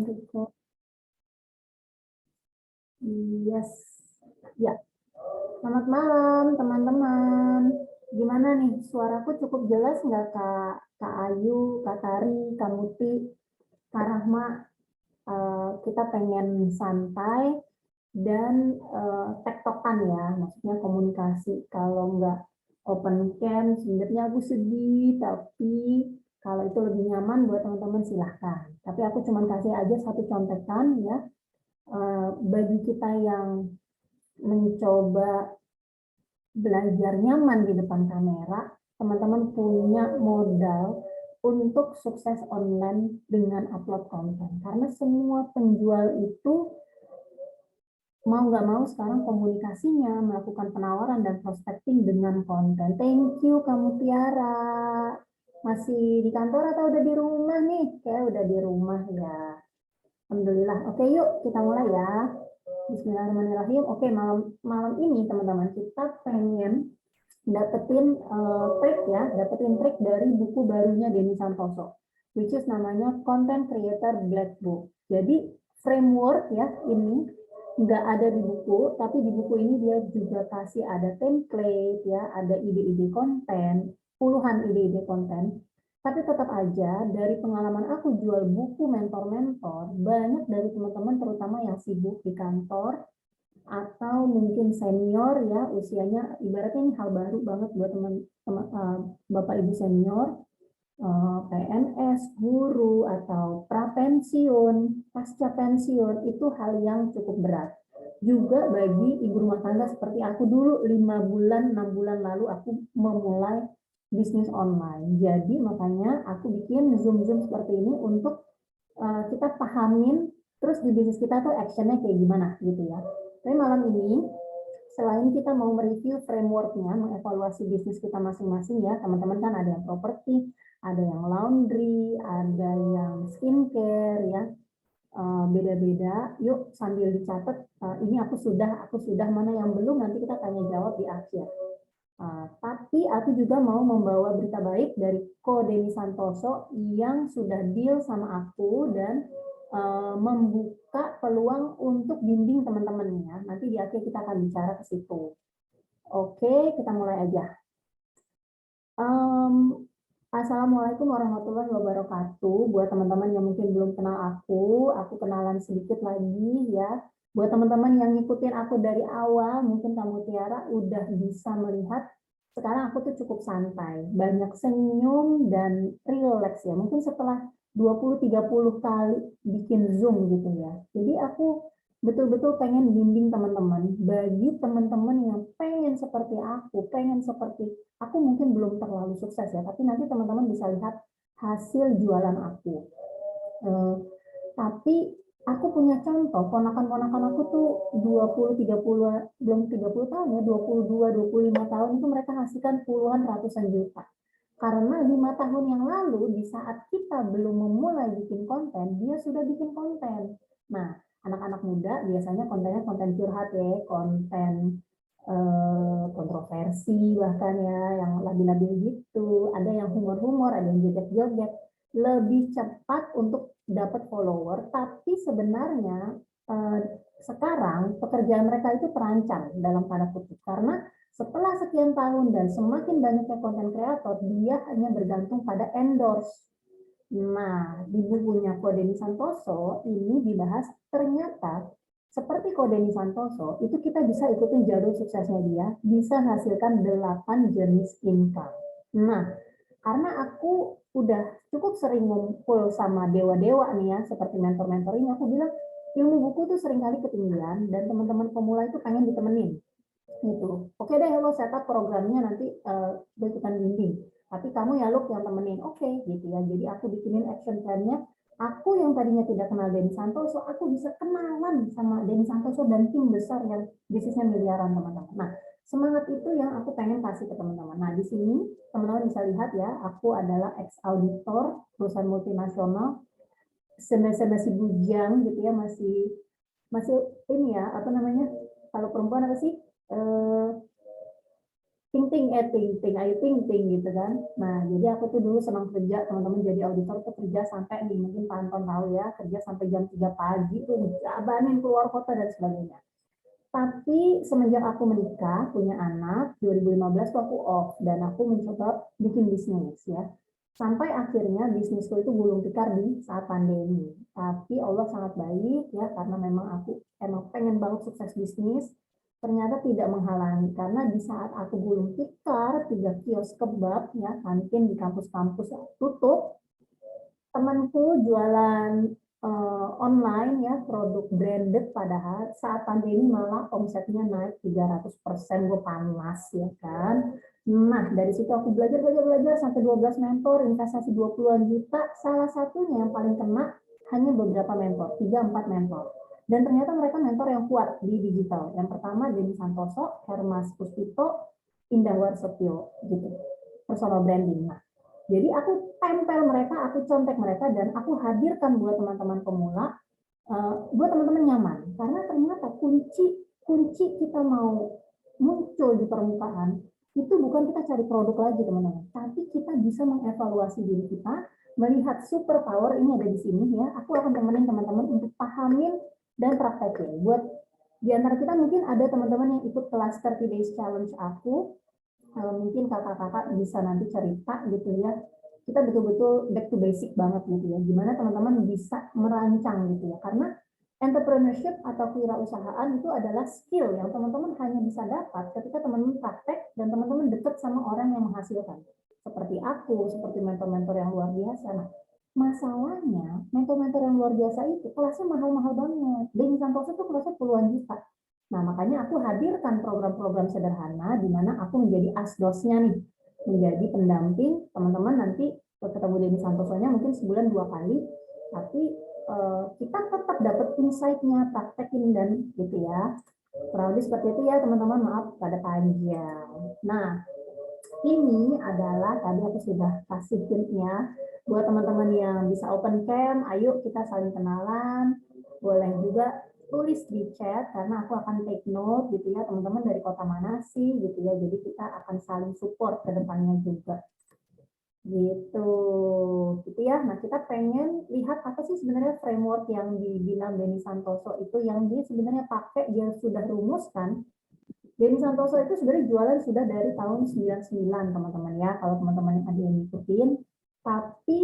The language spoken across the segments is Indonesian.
Yes. Ya, selamat malam teman-teman. Gimana nih, suaraku cukup jelas nggak Kak Ayu, Kak Tari, Kak Muti, Kak Rahma? Kita pengen santai dan tektokan ya, maksudnya komunikasi. Kalau nggak open cam, sebenarnya aku sedih, tapi kalau itu lebih nyaman buat teman-teman silahkan. Tapi aku cuma kasih aja satu contekan ya, bagi kita yang mencoba belajar nyaman di depan kamera, teman-teman punya modal untuk sukses online dengan upload konten. Karena semua penjual itu mau nggak mau sekarang komunikasinya, melakukan penawaran dan prospecting dengan konten. Thank you kamu Tiara. Masih di kantor atau udah di rumah nih? Kayak udah di rumah ya. Alhamdulillah. Oke yuk kita mulai ya. Bismillahirrahmanirrahim. Oke, malam ini teman-teman kita pengen dapetin trik dari buku barunya Denny Santoso, which is namanya Content Creator Black Book. Jadi framework ya ini nggak ada di buku, tapi di buku ini dia juga kasih ada template ya, ada ide-ide konten, puluhan ide-ide konten. Tapi tetap aja dari pengalaman aku jual buku mentor-mentor, banyak dari teman-teman terutama yang sibuk di kantor atau mungkin senior ya usianya, ibaratnya ini hal baru banget buat teman-teman Bapak Ibu senior, PNS, guru atau prapensiun, pasca pensiun, itu hal yang cukup berat. Juga bagi ibu rumah tangga seperti aku dulu 5 bulan, 6 bulan lalu aku memulai bisnis online. Jadi makanya aku bikin Zoom-Zoom seperti ini untuk kita pahamin terus di bisnis kita tuh actionnya kayak gimana gitu ya. Tapi malam ini selain kita mau mereview frameworknya, mengevaluasi bisnis kita masing-masing ya, teman-teman kan ada yang properti, ada yang laundry, ada yang skincare ya, beda-beda. Yuk sambil dicatat, ini aku sudah, mana yang belum, nanti kita tanya jawab di akhir. Tapi aku juga mau membawa berita baik dari Ko Denny Santoso yang sudah deal sama aku dan membuka peluang untuk bimbing teman-temannya. Nanti di akhir kita akan bicara ke situ. Oke, kita mulai aja. Assalamualaikum warahmatullahi wabarakatuh. Buat teman-teman yang mungkin belum kenal aku kenalan sedikit lagi ya. Buat teman-teman yang ngikutin aku dari awal, mungkin kamu Tiara udah bisa melihat sekarang aku tuh cukup santai, banyak senyum dan relax ya. Mungkin setelah 20-30 kali bikin Zoom gitu ya. Jadi aku betul-betul pengen bimbing teman-teman. Bagi teman-teman yang pengen seperti aku mungkin belum terlalu sukses ya, tapi nanti teman-teman bisa lihat hasil jualan aku. Tapi aku punya contoh, ponakan-ponakan aku tuh 20-30, belum 30 tahun ya, 22-25 tahun itu mereka hasilkan puluhan ratusan juta. Karena 5 tahun yang lalu, di saat kita belum memulai bikin konten, dia sudah bikin konten. Nah, anak-anak muda biasanya kontennya konten curhat ya, konten kontroversi bahkan ya, yang labil-labil gitu. Ada yang humor-humor, ada yang joget-joget. Lebih cepat untuk dapat follower, tapi sebenarnya sekarang pekerjaan mereka itu terancam dalam tanda kutip. Karena setelah sekian tahun dan semakin banyaknya konten kreator, dia hanya bergantung pada endorse. Nah, di bukunya Ko Denny Santoso ini dibahas ternyata seperti Ko Denny Santoso, itu kita bisa ikutin jalur suksesnya dia, bisa menghasilkan 8 jenis income. Nah, karena aku udah cukup sering ngumpul sama dewa-dewa nih ya, seperti mentor-mentor ini, aku bilang ilmu buku tuh seringkali ketinggian dan teman-teman pemula itu pengen ditemenin gitu. Oke deh, lo setup programnya nanti gue ikutan bimbing. Tapi kamu ya lo yang temenin, oke gitu ya. Jadi aku bikinin action plan-nya. Aku yang tadinya tidak kenal Denny Santoso, aku bisa kenalan sama Denny Santoso dan tim besar yang bisnisnya miliaran teman-teman. Nah, semangat itu yang aku pengen kasih ke teman-teman. Nah, di sini teman-teman bisa lihat ya, aku adalah ex-auditor perusahaan multinasional, masih bujang gitu ya, masih ini ya, apa namanya, kalau perempuan apa sih? ayo ting gitu kan. Nah, jadi aku tuh dulu senang kerja, teman-teman jadi auditor tuh kerja sampai nih, mungkin Panton tahu ya, kerja sampai jam 3 pagi tuh, jabanin keluar kota dan sebagainya. Tapi semenjak aku menikah, punya anak, 2015 tuh aku off, dan aku mencoba bikin bisnis ya. Sampai akhirnya bisnisku itu gulung tikar di saat pandemi. Tapi Allah sangat baik ya, karena memang aku emang pengen banget sukses bisnis, ternyata tidak menghalangi. Karena di saat aku gulung tikar, 3 kios kebab, ya, kantin di kampus-kampus tutup, temanku jualan online ya, produk branded, padahal saat pandemi malah omsetnya naik 300%, gue panas ya kan. Nah, dari situ aku belajar sampai 12 mentor, investasi 20-an juta, salah satunya yang paling kena hanya beberapa mentor, 3-4 mentor. Dan ternyata mereka mentor yang kuat di digital. Yang pertama Denny Santoso, Hermas Puspito, Indah Warsetio gitu. Personal branding. Nah, jadi aku tempel mereka, aku contek mereka, dan aku hadirkan buat teman-teman pemula, buat teman-teman nyaman. Karena ternyata kunci kita mau muncul di permukaan, itu bukan kita cari produk lagi teman-teman, tapi kita bisa mengevaluasi diri kita, melihat super power ini ada di sini ya. Aku akan temenin teman-teman untuk pahamin dan praktekin. Buat di antara kita mungkin ada teman-teman yang ikut kelas 30 Days Challenge aku, mungkin kakak-kakak bisa nanti cerita gitu ya, kita betul-betul back to basic banget gitu ya, gimana teman-teman bisa merancang gitu ya, karena entrepreneurship atau kewirausahaan itu adalah skill yang teman-teman hanya bisa dapat ketika teman-teman praktek dan teman-teman dekat sama orang yang menghasilkan, seperti aku, seperti mentor-mentor yang luar biasa. Nah, masalahnya mentor-mentor yang luar biasa itu kelasnya mahal-mahal banget. Denny Santoso itu kelasnya puluhan juta. Nah, makanya aku hadirkan program-program sederhana di mana aku menjadi asdosnya nih, menjadi pendamping teman-teman nanti ketemu Denny Santosonya mungkin sebulan 2 kali, tapi kita tetap dapat insight-nya, praktekin dan gitu ya. Kurang lebih seperti itu ya teman-teman, maaf pada panjang. Nah, ini adalah tadi aku sudah kasih hint-nya buat teman-teman yang bisa open cam, ayo kita saling kenalan. Boleh juga tulis di chat karena aku akan take note gitu ya, teman-teman dari kota mana sih gitu ya. Jadi kita akan saling support ke depannya juga. Gitu. Gitu ya. Nah, kita pengen lihat apa sih sebenarnya framework yang dibilang Denny Santoso itu, yang dia sebenarnya pakai, dia sudah rumuskan. Denny Santoso itu sebenarnya jualan sudah dari tahun 99 teman-teman ya, kalau teman-teman yang ada yang ngikutin. Tapi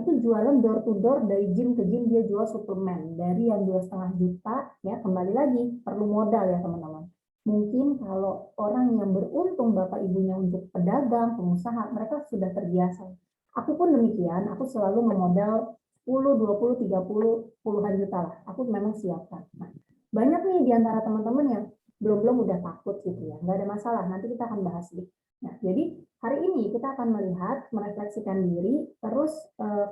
itu jualan door to door, dari gym ke gym dia jual suplemen dari yang 2,5 juta ya, kembali lagi perlu modal ya teman-teman. Mungkin kalau orang yang beruntung bapak ibunya untuk pedagang, pengusaha, mereka sudah terbiasa. Aku pun demikian, aku selalu memodal 10, 20, 30, puluhan juta lah. Aku memang siapkan. Nah, banyak nih di antara teman-teman yang belum udah takut gitu ya, nggak ada masalah, nanti kita akan bahas nih. Nah, jadi hari ini kita akan melihat, merefleksikan diri, terus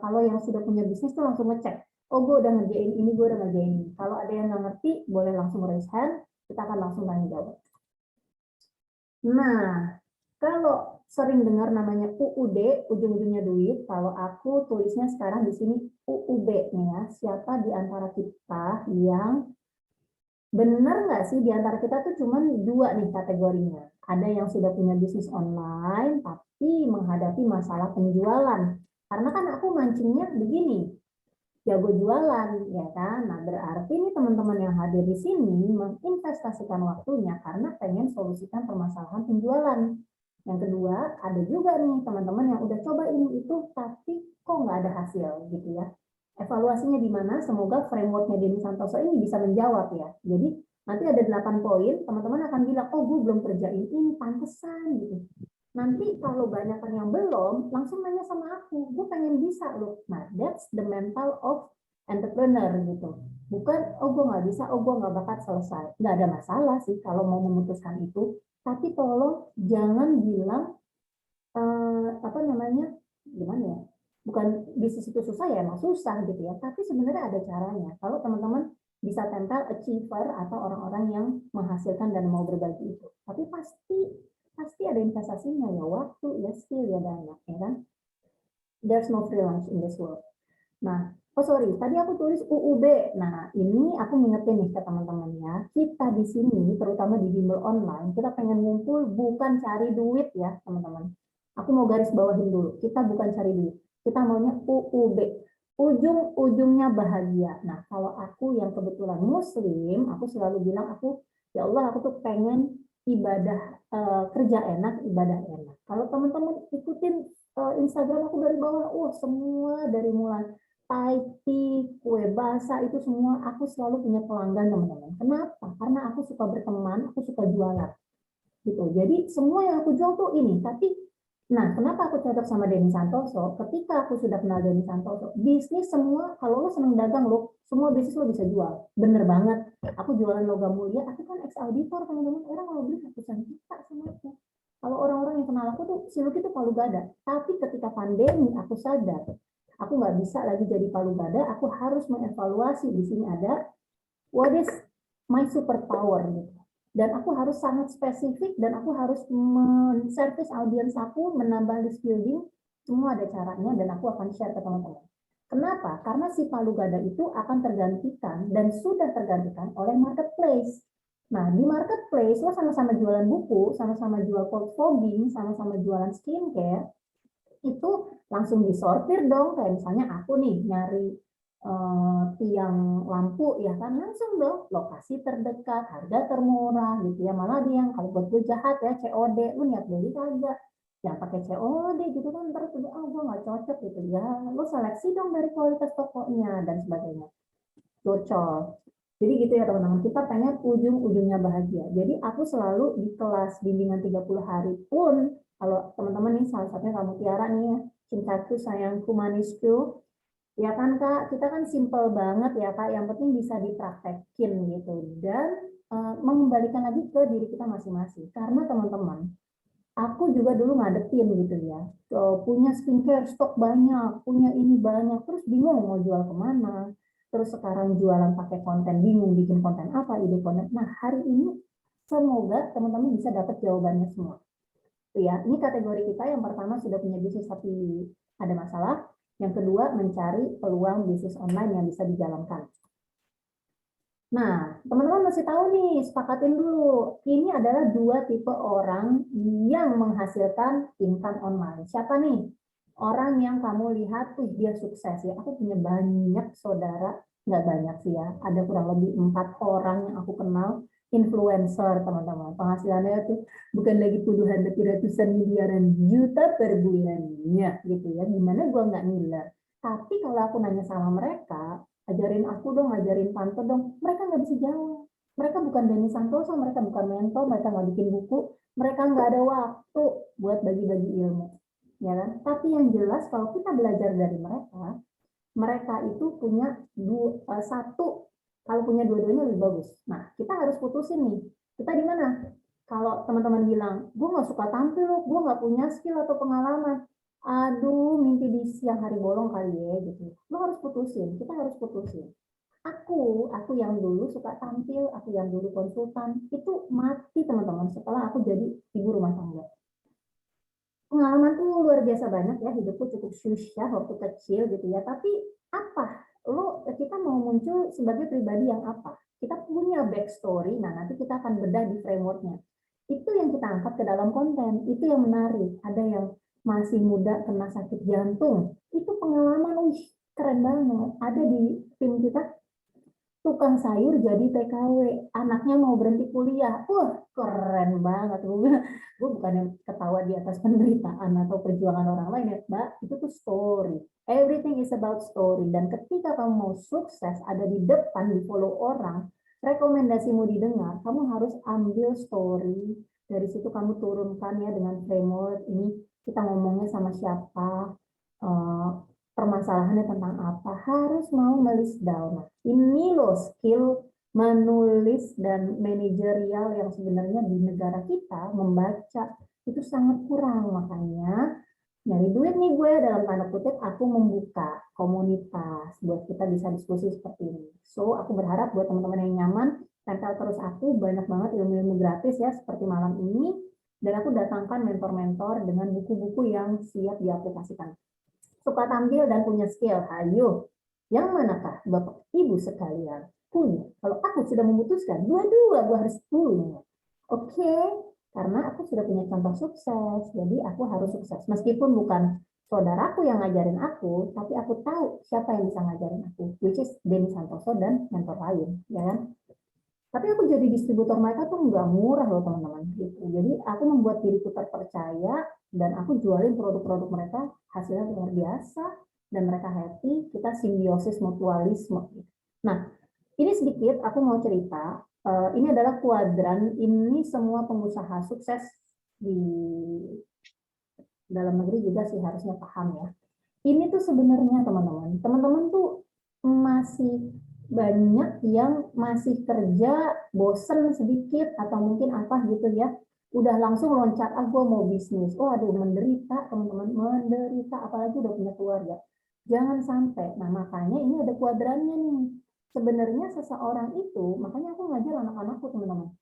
kalau yang sudah punya bisnis tuh langsung ngecek, oh gue udah ngerjain ini, gue udah ngerjain ini. Kalau ada yang nggak ngerti, boleh langsung raise hand, kita akan langsung tanya jawab. Nah, kalau sering dengar namanya UUD, ujung-ujungnya duit, kalau aku tulisnya sekarang di sini UUB nih ya, siapa di antara kita yang benar nggak sih di antara kita tuh cuman 2 nih kategorinya. Ada yang sudah punya bisnis online tapi menghadapi masalah penjualan. Karena kan aku mancingnya begini, jago jualan, ya kan? Nah, berarti nih teman-teman yang hadir di sini menginvestasikan waktunya karena pengen solusikan permasalahan penjualan. Yang kedua, ada juga nih teman-teman yang udah coba ini itu tapi kok nggak ada hasil gitu ya. Evaluasinya di mana? Semoga frameworknya Denny Santoso ini bisa menjawab ya. Jadi nanti ada 8 poin, teman-teman akan bilang, oh gue belum kerjain ini, pantesan gitu. Nanti kalau banyak yang belum, langsung nanya sama aku, gue pengen bisa loh. Nah, that's the mental of entrepreneur gitu. Bukan, oh gue nggak bisa, oh gue nggak bakat, selesai. Nggak ada masalah sih kalau mau memutuskan itu. Tapi tolong jangan bilang, apa namanya, gimana ya, bukan bisnis itu susah ya, emang susah gitu ya, tapi sebenarnya ada caranya. Kalau teman-teman bisa tempel achiever atau orang-orang yang menghasilkan dan mau berbagi itu, tapi pasti ada investasinya ya, waktu ya, skill ya, dana ya kan. There's no free lunch in this world. Nah, Oh sorry, tadi aku tulis UUB. Nah, ini aku ngingetin nih ke teman-teman ya. Kita di sini, terutama di bimbel online, kita pengen ngumpul bukan cari duit ya, teman-teman. Aku mau garis bawahin dulu. Kita bukan cari duit. Kita maunya UUB. Ujung-ujungnya bahagia. Nah, kalau aku yang kebetulan Muslim, aku selalu bilang ya Allah, aku tuh pengen ibadah kerja enak, ibadah enak. Kalau teman-teman ikutin Instagram aku dari bawah, semua dari mulai Thai tea, kue basah itu semua aku selalu punya pelanggan teman-teman. Kenapa? Karena aku suka berteman, aku suka jualan gitu. Jadi semua yang aku jual tuh ini. Tapi, nah kenapa aku cocok sama Denny Santoso? Ketika aku sudah kenal Denny Santoso, bisnis semua kalau lo seneng dagang lo, semua bisnis lo bisa jual. Bener banget. Aku jualan logam mulia, aku kan ex auditor teman-teman. Orang kalau beli ratusan juta sama aku. Kalau orang-orang yang kenal aku tuh, si Lucky tuh palu gada. Tapi ketika pandemi, aku sadar aku nggak bisa lagi jadi palu gada, aku harus mengevaluasi di sini ada what is my superpower gitu. Dan aku harus sangat spesifik dan aku harus men-service audiens aku, menambah list building, semua ada caranya dan aku akan share ke teman-teman. Kenapa? Karena si palu gada itu akan tergantikan dan sudah tergantikan oleh marketplace. Nah, di marketplace lo sama-sama jualan buku, sama-sama jual cold fogging, sama-sama jualan skincare, itu langsung disortir dong. Kayak misalnya aku nih nyari tiang lampu ya kan, langsung dong lokasi terdekat, harga termurah gitu ya. Malah dia yang kalau buat gue jahat ya, COD, lu niat beli kagak, yang pakai COD gitu kan, ntar tuh gue nggak cocok gitu ya, lu seleksi dong dari kualitas tokonya dan sebagainya. Cocok. Jadi gitu ya teman-teman, kita pengen ujung-ujungnya bahagia. Jadi aku selalu di kelas bimbingan 30 hari pun, kalau teman-teman nih salah satunya kamu Tiara nih ya, cintaku sayangku manisku, ya kan Kak, kita kan simple banget ya Kak, yang penting bisa dipraktekin gitu. Dan mengembalikan lagi ke diri kita masing-masing. Karena teman-teman, aku juga dulu ngadepin gitu ya, punya skincare stok banyak, punya ini banyak, terus bingung mau jual kemana. Terus sekarang jualan pakai konten, bingung bikin konten apa, ide konten. Nah hari ini semoga teman-teman bisa dapat jawabannya semua. Ya, ini kategori kita yang pertama sudah punya bisnis tapi ada masalah. Yang kedua mencari peluang bisnis online yang bisa dijalankan. Nah, teman-teman masih tahu nih, sepakatin dulu. Ini adalah dua tipe orang yang menghasilkan income online. Siapa nih? Orang yang kamu lihat tuh dia sukses ya. Aku punya banyak saudara, nggak banyak sih ya. Ada kurang lebih 4 orang yang aku kenal influencer teman-teman. Penghasilannya tuh bukan lagi puluhan tapi ratusan miliaran juta per bulannya gitu ya. Gimana gue nggak ngiler. Tapi kalau aku nanya sama mereka, ajarin aku dong, ajarin tante dong. Mereka nggak bisa jawab. Mereka bukan Denny Santoso, mereka bukan mentor, mereka nggak bikin buku, mereka nggak ada waktu buat bagi-bagi ilmu, ya kan? Tapi yang jelas kalau kita belajar dari mereka, mereka itu punya satu, kalau punya dua-duanya lebih bagus. Nah, kita harus putusin nih. Kita di mana? Kalau teman-teman bilang, gue nggak suka tampil, gue nggak punya skill atau pengalaman. Aduh, mimpi di siang hari bolong kali ya gitu. Lo harus putusin, kita harus putusin. Aku yang dulu suka tampil, aku yang dulu konsultan, itu mati teman-teman setelah aku jadi ibu rumah tangga. Pengalaman tuh luar biasa banyak ya, hidupku cukup susah waktu kecil gitu ya. Tapi apa? Kita mau muncul sebagai pribadi yang apa? Kita punya backstory, nah nanti kita akan bedah di frameworknya. Itu yang kita angkat ke dalam konten, itu yang menarik. Ada yang masih muda kena sakit jantung, itu pengalaman, keren banget. Ada di tim kita tukang sayur jadi TKW, anaknya mau berhenti kuliah. Keren banget. Gue bukan yang ketawa di atas penderitaan atau perjuangan orang lain ya, Mbak. Itu tuh story. Everything is about story. Dan ketika kamu mau sukses, ada di depan, di follow orang, rekomendasimu didengar, kamu harus ambil story. Dari situ kamu turunkan ya dengan framework. Ini kita ngomongnya sama siapa, permasalahannya tentang apa, harus mau melis down. Nah, ini loh skill menulis dan manajerial yang sebenarnya di negara kita membaca itu sangat kurang. Makanya nyari duit nih gue dalam tanda kutip aku membuka komunitas buat kita bisa diskusi seperti ini. So aku berharap buat teman-teman yang nyaman tempel terus aku, banyak banget ilmu-ilmu gratis ya seperti malam ini, dan aku datangkan mentor-mentor dengan buku-buku yang siap diaplikasikan. Suka tampil dan punya skill, ayo Yang manakah Bapak Ibu sekalian punya? Kalau aku sudah memutuskan, dua-dua gue harus punya. Oke, karena aku sudah punya contoh sukses, jadi aku harus sukses. Meskipun bukan saudaraku yang ngajarin aku, tapi aku tahu siapa yang bisa ngajarin aku, which is Denny Santoso dan mentor lain, ya kan? Tapi aku jadi distributor mereka tuh nggak murah loh teman-teman. Gitu. Jadi aku membuat diriku terpercaya dan aku jualin produk-produk mereka, hasilnya luar biasa dan mereka happy. Kita simbiosis mutualisme. Nah, ini sedikit aku mau cerita. Ini adalah kuadran. Ini semua pengusaha sukses di dalam negeri juga sih harusnya paham ya. Ini tuh sebenarnya teman-teman tuh masih banyak yang masih kerja bosen sedikit atau mungkin apa gitu ya, udah langsung loncat, gue mau bisnis. Oh aduh, menderita teman-teman, menderita, apalagi udah punya keluarga. Jangan sampai. Nah makanya ini ada kuadrannya nih. Sebenarnya seseorang itu, makanya aku ngajar anak-anakku teman-teman,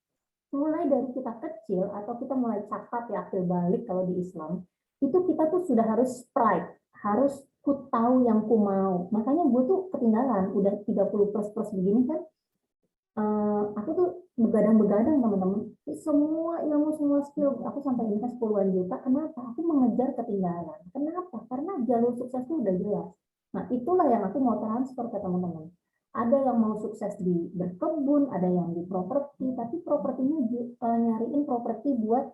mulai dari kita kecil atau kita mulai catat ya, akil balik kalau di Islam, itu kita tuh sudah harus pride, harus ku tahu yang ku mau. Makanya gue tuh ketinggalan, udah 30 plus plus begini kan, aku tuh begadang-begadang teman-teman. Semua ilmu, semua skill, aku sampai invest puluhan juta. Kenapa? Aku mengejar ketinggalan. Kenapa? Karena jalur sukses itu udah jelas. Nah, itulah yang aku mau transfer ke teman-teman. Ada yang mau sukses di berkebun, ada yang di properti, tapi propertinya nyariin properti buat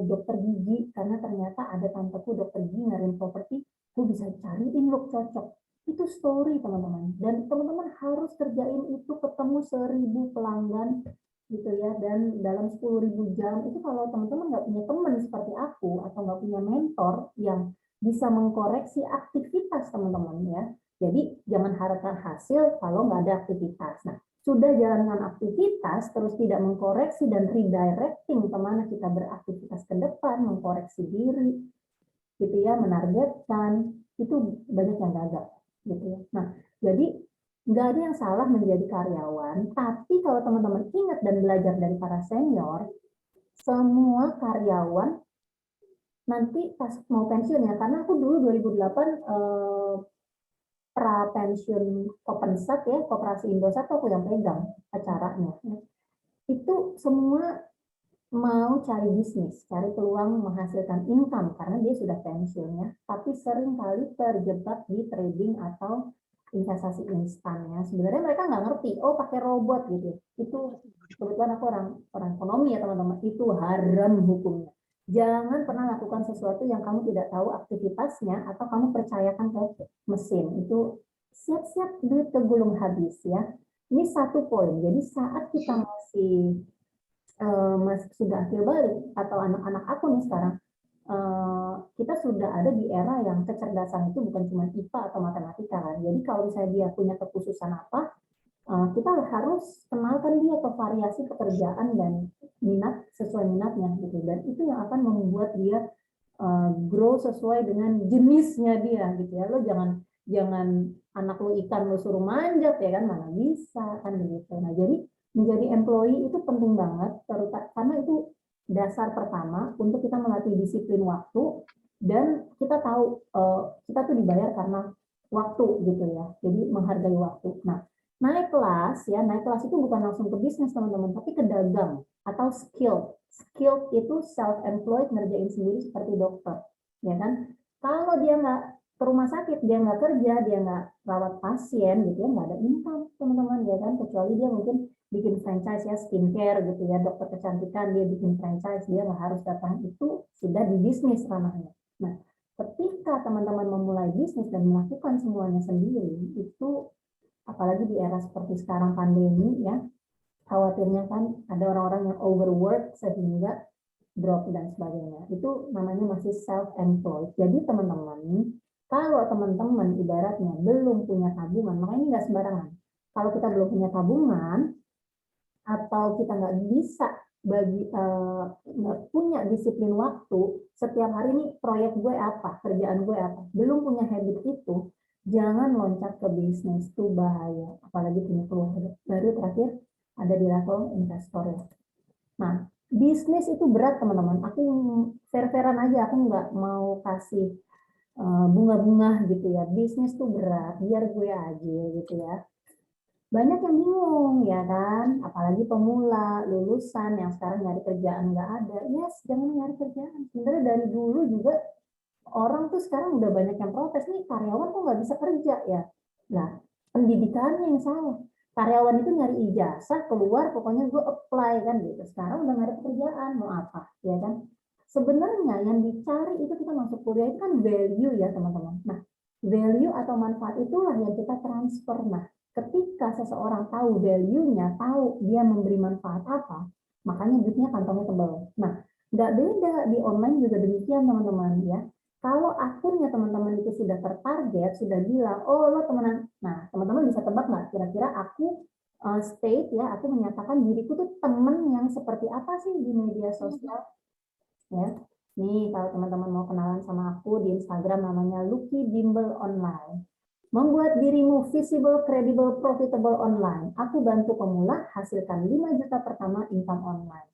dokter gigi, karena ternyata ada tanteku dokter gigi nyariin properti, gue bisa cariin lo cocok. Itu story teman-teman, dan teman-teman harus kerjain itu, ketemu 1.000 pelanggan gitu ya, dan dalam 10.000 jam itu. Kalau teman-teman nggak punya teman seperti aku atau nggak punya mentor yang bisa mengkoreksi aktivitas teman-teman ya, jadi jangan harapkan hasil kalau nggak ada aktivitas. Nah, sudah jalankan aktivitas terus tidak mengkoreksi dan redirecting kemana kita beraktivitas ke depan, mengkoreksi diri gitu ya, menargetkan, itu banyak yang gagal gitu ya. Nah, jadi nggak ada yang salah menjadi karyawan, tapi kalau teman-teman ingat dan belajar dari para senior, semua karyawan nanti pas mau pensiun ya, karena aku dulu 2008 pra pensiun Kopensat ya, Koperasi Indosat aku yang pegang acaranya. Itu semua mau cari bisnis, cari peluang menghasilkan income karena dia sudah pensiun ya, tapi sering kali terjebak di trading atau investasi instan ya. Sebenarnya mereka nggak ngerti, oh pakai robot gitu. Itu kebetulan aku orang ekonomi ya teman-teman, itu haram hukumnya. Jangan pernah lakukan sesuatu yang kamu tidak tahu aktivitasnya atau kamu percayakan ke mesin. Itu siap-siap duit kegulung habis ya. Ini satu poin. Jadi saat kita masih sudah akhir balik atau anak-anak aku nih sekarang, kita sudah ada di era yang kecerdasan itu bukan cuma IPA atau matematika kan. Jadi kalau misalnya dia punya kekhususan apa, kita harus kenalkan dia ke variasi pekerjaan dan minat sesuai minatnya gitu. Dan itu yang akan membuat dia grow sesuai dengan jenisnya dia gitu ya. Lo jangan jangan anak lo ikan lo suruh manjat ya kan, mana bisa kan begitu. Nah jadi menjadi employee itu penting banget, terutama karena itu dasar pertama untuk kita melatih disiplin waktu, dan kita tahu kita tuh dibayar karena waktu gitu ya. Jadi menghargai waktu. Nah, naik kelas ya, naik kelas itu bukan langsung ke bisnis teman-teman, tapi ke dagang atau skill. Skill itu self-employed, ngerjain sendiri seperti dokter, ya kan? Kalau dia nggak ke rumah sakit, dia nggak kerja, dia nggak rawat pasien gitu ya, nggak ada income teman-teman ya kan, kecuali dia mungkin bikin franchise ya, skincare gitu ya, dokter kecantikan dia bikin franchise, dia nggak harus datang, itu sudah di bisnis ranahnya. Nah, ketika teman-teman memulai bisnis dan melakukan semuanya sendiri, itu apalagi di era seperti sekarang pandemi ya, khawatirnya kan ada orang-orang yang overwork sehingga drop dan sebagainya. Itu namanya masih self-employed. Jadi teman-teman, kalau teman-teman ibaratnya belum punya tabungan, makanya ini nggak sembarangan. Kalau kita belum punya tabungan, atau kita nggak bisa nggak punya disiplin waktu, setiap hari ini proyek gue apa, kerjaan gue apa, belum punya habit itu, jangan loncat ke bisnis, itu bahaya. Apalagi punya keluarga. Baru terakhir ada di level investor ya. Nah, bisnis itu berat teman-teman. Aku fair-fairan aja, aku nggak mau kasih bunga-bunga gitu ya, bisnis tuh berat, biar gue aja gitu ya. Banyak yang bingung ya kan, apalagi pemula, lulusan yang sekarang nyari kerjaan nggak ada. Yes, jangan nyari kerjaan. Sebenarnya dari dulu juga orang tuh sekarang udah banyak yang protes nih, karyawan kok nggak bisa kerja ya. Nah, pendidikannya yang salah. Karyawan itu nyari ijazah, keluar pokoknya gue apply kan gitu. Sekarang udah nggak ada pekerjaan, mau apa ya kan. Sebenarnya yang dicari itu kita masuk kuliah itu kan value ya teman-teman. Nah, value atau manfaat itulah yang kita transfer. Nah, ketika seseorang tahu value-nya, tahu dia memberi manfaat apa, makanya duitnya kantongnya tebal. Nah, nggak beda di online juga demikian teman-teman ya. Kalau akhirnya teman-teman itu sudah tertarget, sudah bilang, oh lo temenan, nah teman-teman bisa tebak nggak kira-kira aku state ya, aku menyatakan diriku tuh temen yang seperti apa sih di media sosial ya. Nih kalau teman-teman mau kenalan sama aku di Instagram namanya Lucky Bimbel Online. Membuat dirimu visible, credible, profitable online. Aku bantu pemula hasilkan 5 juta pertama income online.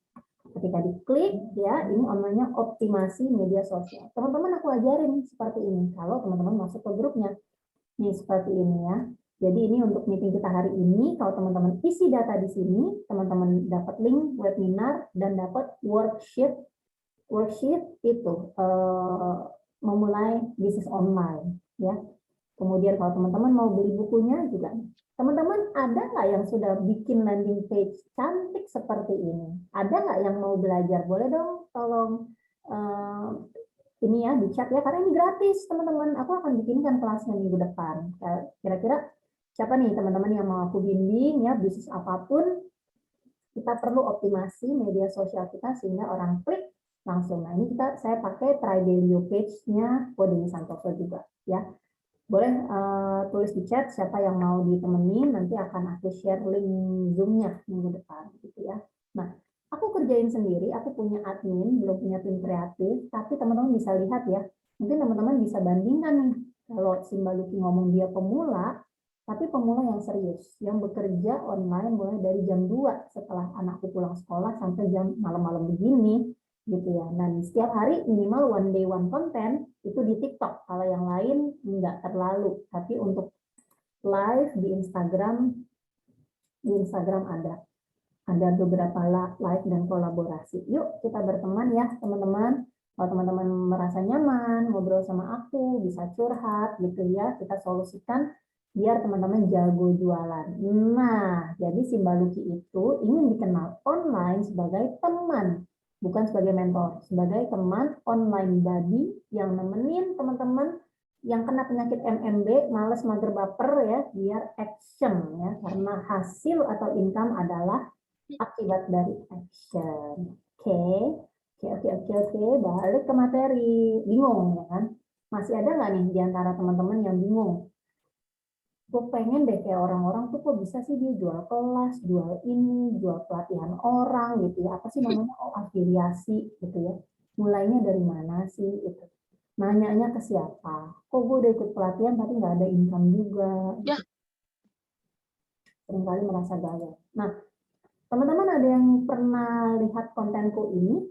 Ketika diklik ya, ini namanya optimasi media sosial. Teman-teman aku ajarin seperti ini. Kalau teman-teman masuk ke grupnya, nih seperti ini ya. Jadi ini untuk meeting kita hari ini. Kalau teman-teman isi data di sini, teman-teman dapat link webinar dan dapat worksheet. Worksheet itu memulai bisnis online ya. Kemudian kalau teman-teman mau beli bukunya juga. Teman-teman ada nggak yang sudah bikin landing page cantik seperti ini? Ada nggak yang mau belajar? Boleh dong tolong ini ya di chat ya, karena ini gratis teman-teman. Aku akan bikinkan kelasnya minggu depan. Kira-kira siapa nih teman-teman yang mau aku bimbing ya, bisnis apapun, kita perlu optimasi media sosial kita sehingga orang klik langsung. Nah ini saya pakai Trivalue page-nya Kodini Santoso juga ya. Boleh tulis di chat siapa yang mau ditemenin, nanti akan aku share link Zoom-nya minggu depan gitu ya. Nah, aku kerjain sendiri, aku punya admin, belum punya tim kreatif, tapi teman-teman bisa lihat ya. Mungkin teman-teman bisa bandingkan nih, kalau si Mbak Luki ngomong dia pemula, tapi pemula yang serius, yang bekerja online mulai dari jam 2 setelah anakku pulang sekolah sampai jam malam-malam begini, gitu ya. Dan setiap hari minimal one day one content itu di TikTok. Kalau yang lain enggak terlalu, tapi untuk live di Instagram ada beberapa live dan kolaborasi. Yuk kita berteman ya teman-teman. Kalau teman-teman merasa nyaman ngobrol sama aku, bisa curhat gitu ya, kita solusikan biar teman-teman jago jualan. Nah, jadi si Mbak Luki itu ingin dikenal online sebagai teman, bukan sebagai mentor, sebagai teman online buddy yang nemenin teman-teman yang kena penyakit MMB, males, mager, baper ya, biar action ya, karena hasil atau income adalah akibat dari action. Oke. Balik ke materi. Bingung ya kan? Masih ada nggak nih di antara teman-teman yang bingung? Gue pengen deh kayak orang-orang tuh kok bisa sih dia jual kelas, jual ini, jual pelatihan orang gitu ya. Apa sih namanya? Oh, afiliasi gitu ya. Mulainya dari mana sih itu? Nanyanya ke siapa? Kok gue udah ikut pelatihan tapi nggak ada income juga? Gitu. Seringkali merasa gagal. Nah, teman-teman ada yang pernah lihat kontenku ini?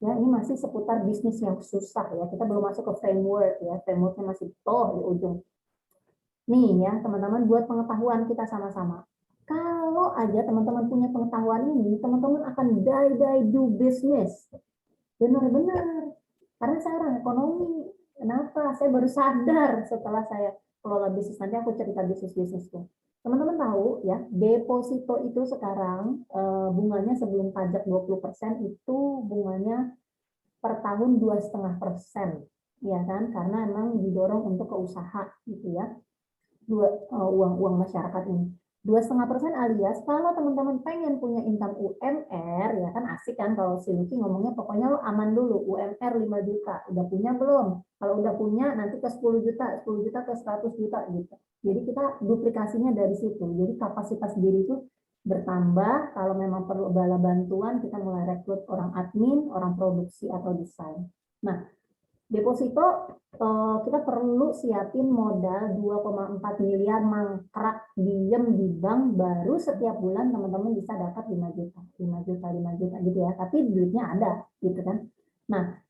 Ya, ini masih seputar bisnis yang susah ya. Kita belum masuk ke framework ya. Frameworknya masih di ujung. Nih ya, teman-teman buat pengetahuan kita sama-sama. Kalau aja teman-teman punya pengetahuan ini, teman-teman akan die do business. Benar-benar. Karena saya orang ekonomi. Kenapa? Saya baru sadar setelah saya kelola bisnis. Nanti aku cerita bisnisku. Teman-teman tahu ya, deposito itu sekarang bunganya sebelum pajak 20% itu bunganya per tahun 2,5%. Ya kan? Karena emang didorong untuk ke usaha gitu ya. Uang masyarakat ini 2,5% alias kalau teman-teman pengen punya income UMR ya kan asik kan kalau si Lucky ngomongnya pokoknya lo aman dulu UMR 5 juta udah punya belum, kalau udah punya nanti ke 10 juta ke 100 juta gitu. Jadi kita duplikasinya dari situ, jadi kapasitas diri itu bertambah. Kalau memang perlu bala bantuan kita mulai rekrut orang admin, orang produksi atau desain. Nah, deposito kita perlu siapin modal 2,4 miliar mangkrak diem di bank, baru setiap bulan teman-teman bisa dapat 5 juta gitu ya, tapi duitnya ada gitu kan. Nah,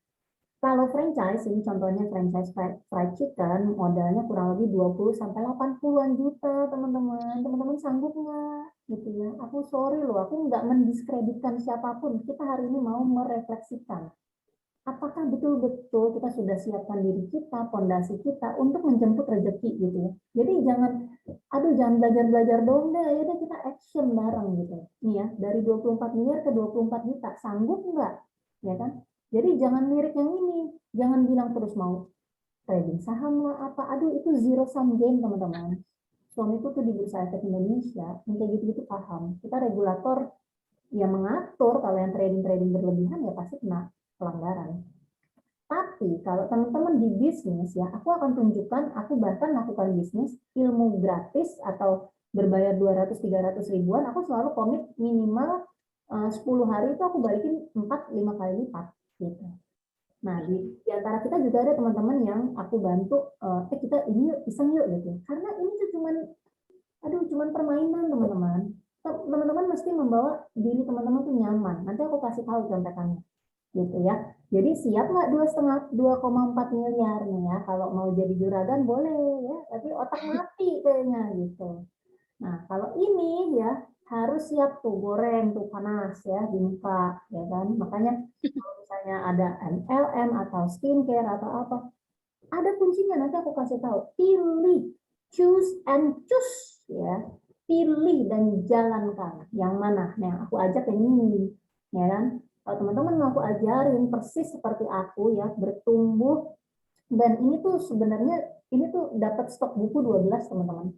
Kalau franchise, ini contohnya franchise fried chicken, modalnya kurang lebih 20 sampai 80-an juta, teman-teman. Teman-teman sanggup nggak? Gitu ya. Aku sorry loh, aku nggak mendiskreditkan siapapun. Kita hari ini mau merefleksikan. Apakah betul-betul kita sudah siapkan diri kita, fondasi kita untuk menjemput rezeki gitu ya. Jadi jangan belajar-belajar dong deh, ya udah kita action bareng gitu. Nih ya, dari 24 miliar ke 24 juta, sanggup nggak? Ya kan? Jadi jangan lirik yang ini, jangan bilang terus mau trading saham lah apa, aduh itu zero sum game teman-teman. Suamiku tuh di Bursa Efek Indonesia, yang kayak gitu-gitu paham. Kita regulator yang mengatur kalau yang trading-trading berlebihan ya pasti kena pelanggaran. Tapi kalau teman-teman di bisnis ya, aku akan tunjukkan, aku bahkan lakukan bisnis ilmu gratis atau berbayar 200-300 ribuan, aku selalu komit minimal 10 hari itu aku balikin 4-5 kali lipat gitu. Nah, di antara kita juga ada teman-teman yang aku bantu, kita ini yuk, iseng yuk gitu. Karena ini tuh cuman permainan teman-teman. Teman-teman mesti membawa diri teman-teman tuh nyaman. Nanti aku kasih tahu contekannya gitu ya. Jadi siap nggak 2,4 miliar nih ya, kalau mau jadi juragan boleh ya, tapi otak mati kayaknya gitu. Nah kalau ini ya harus siap tuh goreng tuh panas ya di muka ya kan. Makanya kalau misalnya ada MLM atau skincare atau apa, ada kuncinya nanti aku kasih tahu. Pilih, choose and choose ya. Pilih dan jalankan yang mana. Nah, yang aku ajak yang ini, ya kan? Kalau teman-teman mau aku ajarin persis seperti aku ya, bertumbuh dan ini tuh sebenarnya ini tuh dapat stok buku 12 teman-teman.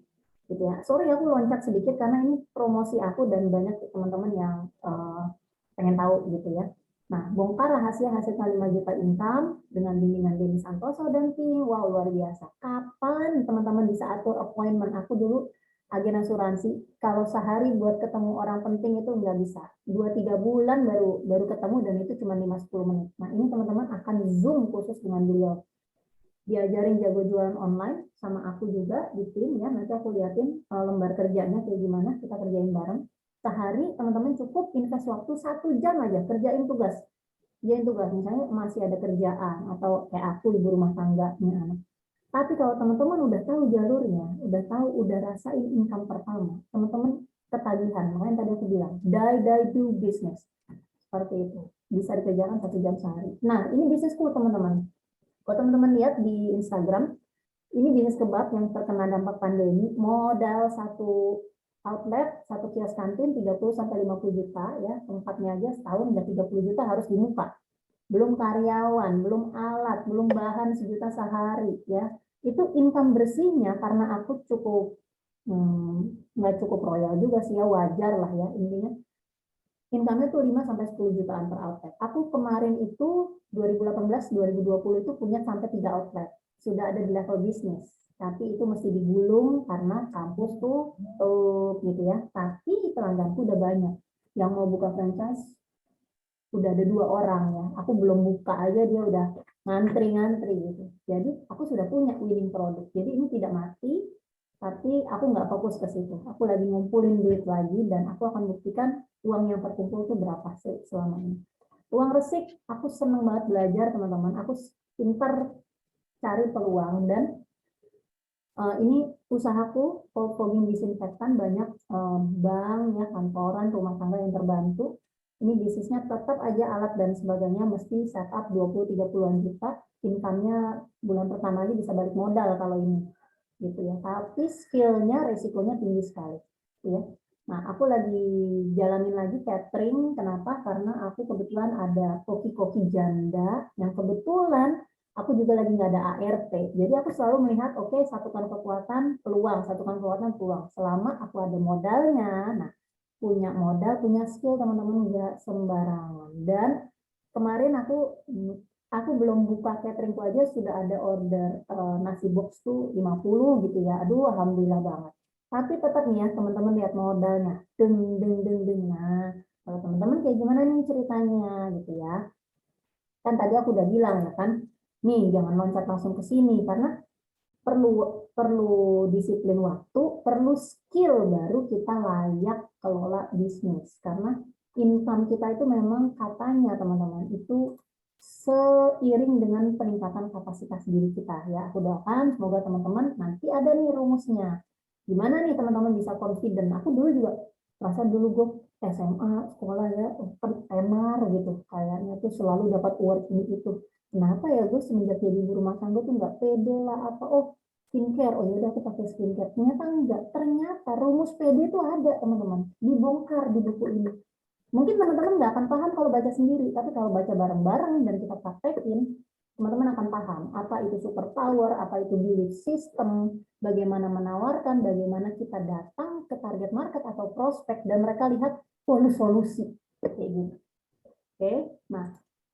Gitu ya. Sorry aku loncat sedikit karena ini promosi aku dan banyak teman-teman yang pengen tahu gitu ya. Nah, bongkar rahasia hasilnya 5 juta income dengan bimbingan Denny Santoso dan tim. Wow, luar biasa. Kapan teman-teman bisa atur appointment? Aku dulu agen asuransi, kalau sehari buat ketemu orang penting itu nggak bisa. 2-3 bulan baru ketemu dan itu cuma 5-10 menit. Nah, ini teman-teman akan Zoom khusus dengan beliau. Diajarin jago jualan online sama aku juga di tim ya. Nanti aku liatin lembar kerjanya kayak gimana, kita kerjain bareng. Sehari teman-teman cukup invest waktu 1 jam aja kerjain tugas. Misalnya masih ada kerjaan atau kayak aku ibu rumah tangga punya anak. Tapi kalau teman-teman udah tahu jalurnya, udah rasain income pertama, teman-teman ketagihan. Makanya tadi aku bilang, die do business. Seperti itu. Bisa dikerjakan 1 jam sehari. Nah, ini bisnisku teman-teman. Kalau teman-teman lihat di Instagram, ini bisnis kebab yang terkena dampak pandemi, modal satu outlet, satu kios kantin 30-50 juta ya, tempatnya aja setahun udah 30 juta harus dimuka. Belum karyawan, belum alat, belum bahan sejuta sehari ya. Itu income bersihnya karena aku nggak cukup royal juga sih ya, wajar lah ya intinya. Income-nya tuh 5 sampai 10 jutaan per outlet. Aku kemarin itu 2018-2020 itu punya sampai 3 outlet. Sudah ada di level bisnis. Tapi itu mesti digulung karena kampus tuh gitu ya. Tapi pelangganku udah banyak. Yang mau buka franchise udah ada 2 orang ya. Aku belum buka aja dia udah ngantri-ngantri gitu. Jadi aku sudah punya winning product. Jadi ini tidak mati, tapi aku nggak fokus ke situ. Aku lagi ngumpulin duit lagi dan aku akan buktikan uang yang terkumpul itu berapa sih selama ini. Uang resik, aku seneng banget belajar teman-teman. Aku pintar cari peluang dan ini usahaku fogging disinfektan banyak bank ya kantoran rumah tangga yang terbantu. Ini bisnisnya tetap aja alat dan sebagainya mesti setup 20-30-an juta, income-nya bulan pertama aja bisa balik modal kalau ini gitu ya. Tapi skillnya resikonya tinggi sekali ya. Nah, aku lagi jalanin lagi catering. Kenapa? Karena aku kebetulan ada koki-koki janda yang kebetulan aku juga lagi nggak ada ART. Jadi aku selalu melihat, oke, satukan kekuatan, peluang, satukan kekuatan, peluang. Selama aku ada modalnya, nah, punya modal, punya skill, teman-teman nggak sembarangan. Dan kemarin aku belum buka cateringku aja sudah ada order nasi box tuh 50 gitu ya. Aduh, alhamdulillah banget. Tapi tetap nih ya, teman-teman lihat modalnya. Deng, deng, deng, deng. Nah, kalau teman-teman kayak gimana nih ceritanya gitu ya. Kan tadi aku udah bilang ya kan, nih jangan loncat langsung ke sini karena perlu perlu disiplin waktu, perlu skill baru kita layak kelola bisnis karena income kita itu memang katanya teman-teman itu seiring dengan peningkatan kapasitas diri kita ya. Aku doakan semoga teman-teman nanti ada nih rumusnya. Gimana nih teman-teman bisa confident? Aku dulu juga rasa dulu gue SMA sekolah ya tenar gitu, kayaknya tuh selalu dapat award ini itu. Kenapa ya gue semenjak jadi ibu rumah tangga tuh nggak pede lah apa, oh skincare, oh yaudah aku pakai skincare. Ternyata enggak, ternyata rumus pede itu ada teman-teman, dibongkar di buku ini. Mungkin teman-teman nggak akan paham kalau baca sendiri, tapi kalau baca bareng-bareng dan kita praktekin, teman-teman akan paham apa itu super power, apa itu belief system, bagaimana menawarkan, bagaimana kita datang ke target market atau prospek dan mereka lihat solusi kayak gitu. Oke, nah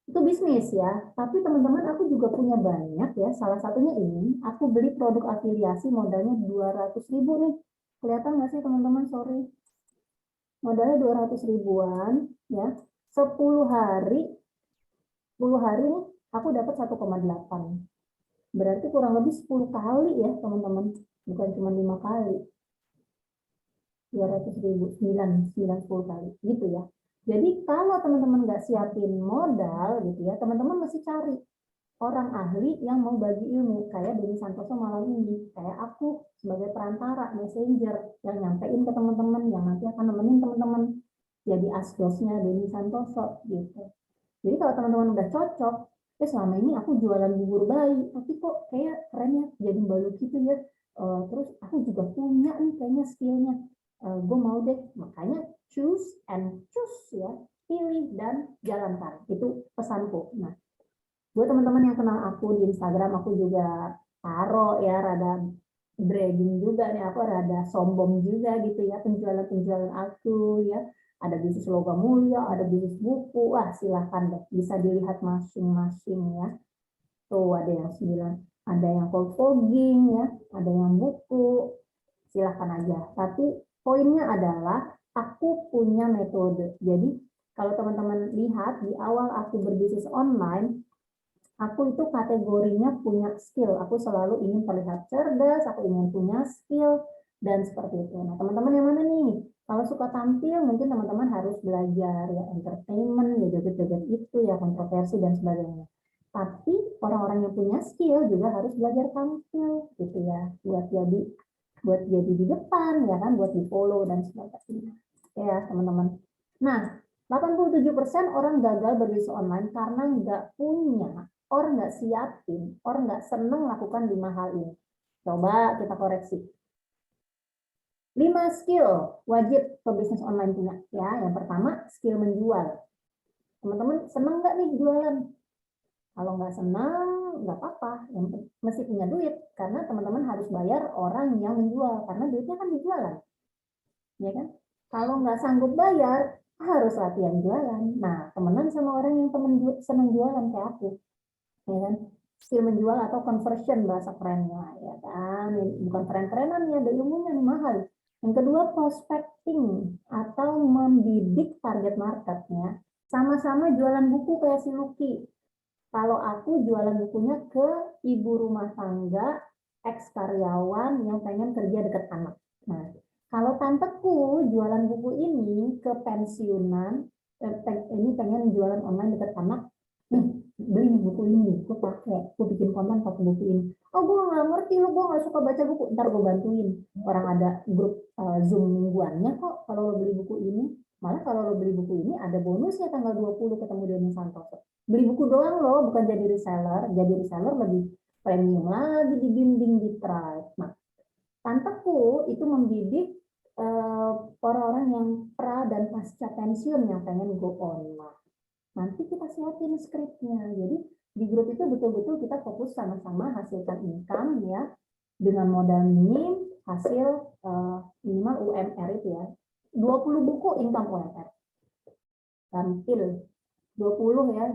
itu bisnis ya. Tapi teman-teman aku juga punya banyak ya. Salah satunya ini, aku beli produk afiliasi modalnya 200.000 nih. Kelihatan nggak sih teman-teman? Sorry. Modalnya 200 ribuan ya. 10 hari 10 hari nih aku dapat 1,8. Berarti kurang lebih 10 kali ya teman-teman, bukan cuma 5 kali. 200.000, 9 10 kali gitu ya. Jadi kalau teman-teman nggak siapin modal gitu ya, teman-teman mesti cari orang ahli yang mau bagi ilmu, kayak Denny Santoso malam ini, kayak aku sebagai perantara, messenger yang nyampein ke teman-teman, yang nanti akan nemenin teman-teman jadi asdosnya Denny Santoso gitu. Jadi kalau teman-teman udah cocok, selama ini aku jualan bubur bayi, tapi kok kayak keren ya jadi balu gitu ya. Terus aku juga punya nih kayaknya skillnya. Gue mau deh, makanya choose and choose ya, pilih dan jalankan. Itu pesanku. Nah, buat teman-teman yang kenal aku di Instagram, aku juga taruh ya rada bragging juga nih, aku rada sombong juga gitu ya, penjualan-penjualan aku ya. Ada bisnis logam mulia, ada bisnis buku, wah silahkan deh, bisa dilihat masing-masing ya. Tuh ada yang 9, ada yang cold fogging ya, ada yang buku, silahkan aja. Tapi poinnya adalah aku punya metode. Jadi kalau teman-teman lihat di awal aku berbisnis online, aku itu kategorinya punya skill. Aku selalu ingin terlihat cerdas, aku ingin punya skill, dan seperti itu. Nah, teman-teman yang mana nih? Kalau suka tampil, mungkin teman-teman harus belajar ya entertainment, ya joget-joget itu, ya kontroversi, dan sebagainya. Tapi orang-orang yang punya skill juga harus belajar tampil, gitu ya, buat jadi di depan, ya kan, buat di follow, dan sebagainya. Ya, teman-teman. Nah, 87% orang gagal berbisnis online karena nggak punya, orang nggak siapin, orang nggak seneng melakukan 5 hal ini. Coba kita koreksi. 5 skill wajib pebisnis online punya. Ya, yang pertama skill menjual. Teman-teman seneng nggak nih jualan? Kalau nggak senang, nggak apa-apa. Yang mesti punya duit karena teman-teman harus bayar orang yang menjual karena duitnya kan dijualan, ya kan? Kalau nggak sanggup bayar, harus latihan jualan. Nah, temenan sama orang yang seneng jualan kayak aku, ya kan? Skill menjual atau conversion bahasa kerennya, ya kan? Bukan keren-kerenan ya, ada ilmunya nih mahal. Yang kedua prospecting atau membidik target marketnya. Sama-sama jualan buku kayak si Lucky. Kalau aku jualan bukunya ke ibu rumah tangga, ex karyawan yang pengen kerja dekat anak. Nah, kalau tanteku jualan buku ini ke pensiunan, ini pengen jualan online dekat anak, nih beli buku ini, gue pakai, gue bikin konten pakai buku ini. Oh gue nggak ngerti lo, gue nggak suka baca buku, ntar gue bantuin. Orang ada grup Zoom mingguannya kok kalau lo beli buku ini. Malah kalau lo beli buku ini ada bonusnya tanggal 20 ketemu Denny Santoso. Beli buku doang loh, bukan jadi reseller. Jadi reseller lebih premium lagi, dibimbing di tribe. Nah, tanteku itu membidik orang-orang yang pra dan pasca pensiun yang pengen go online. Nanti kita siapin skripnya. Jadi di grup itu betul-betul kita fokus sama-sama hasilkan income ya, dengan modal minim, hasil minimal UMR itu ya. 20 buku income UMR. Tampil 20 ya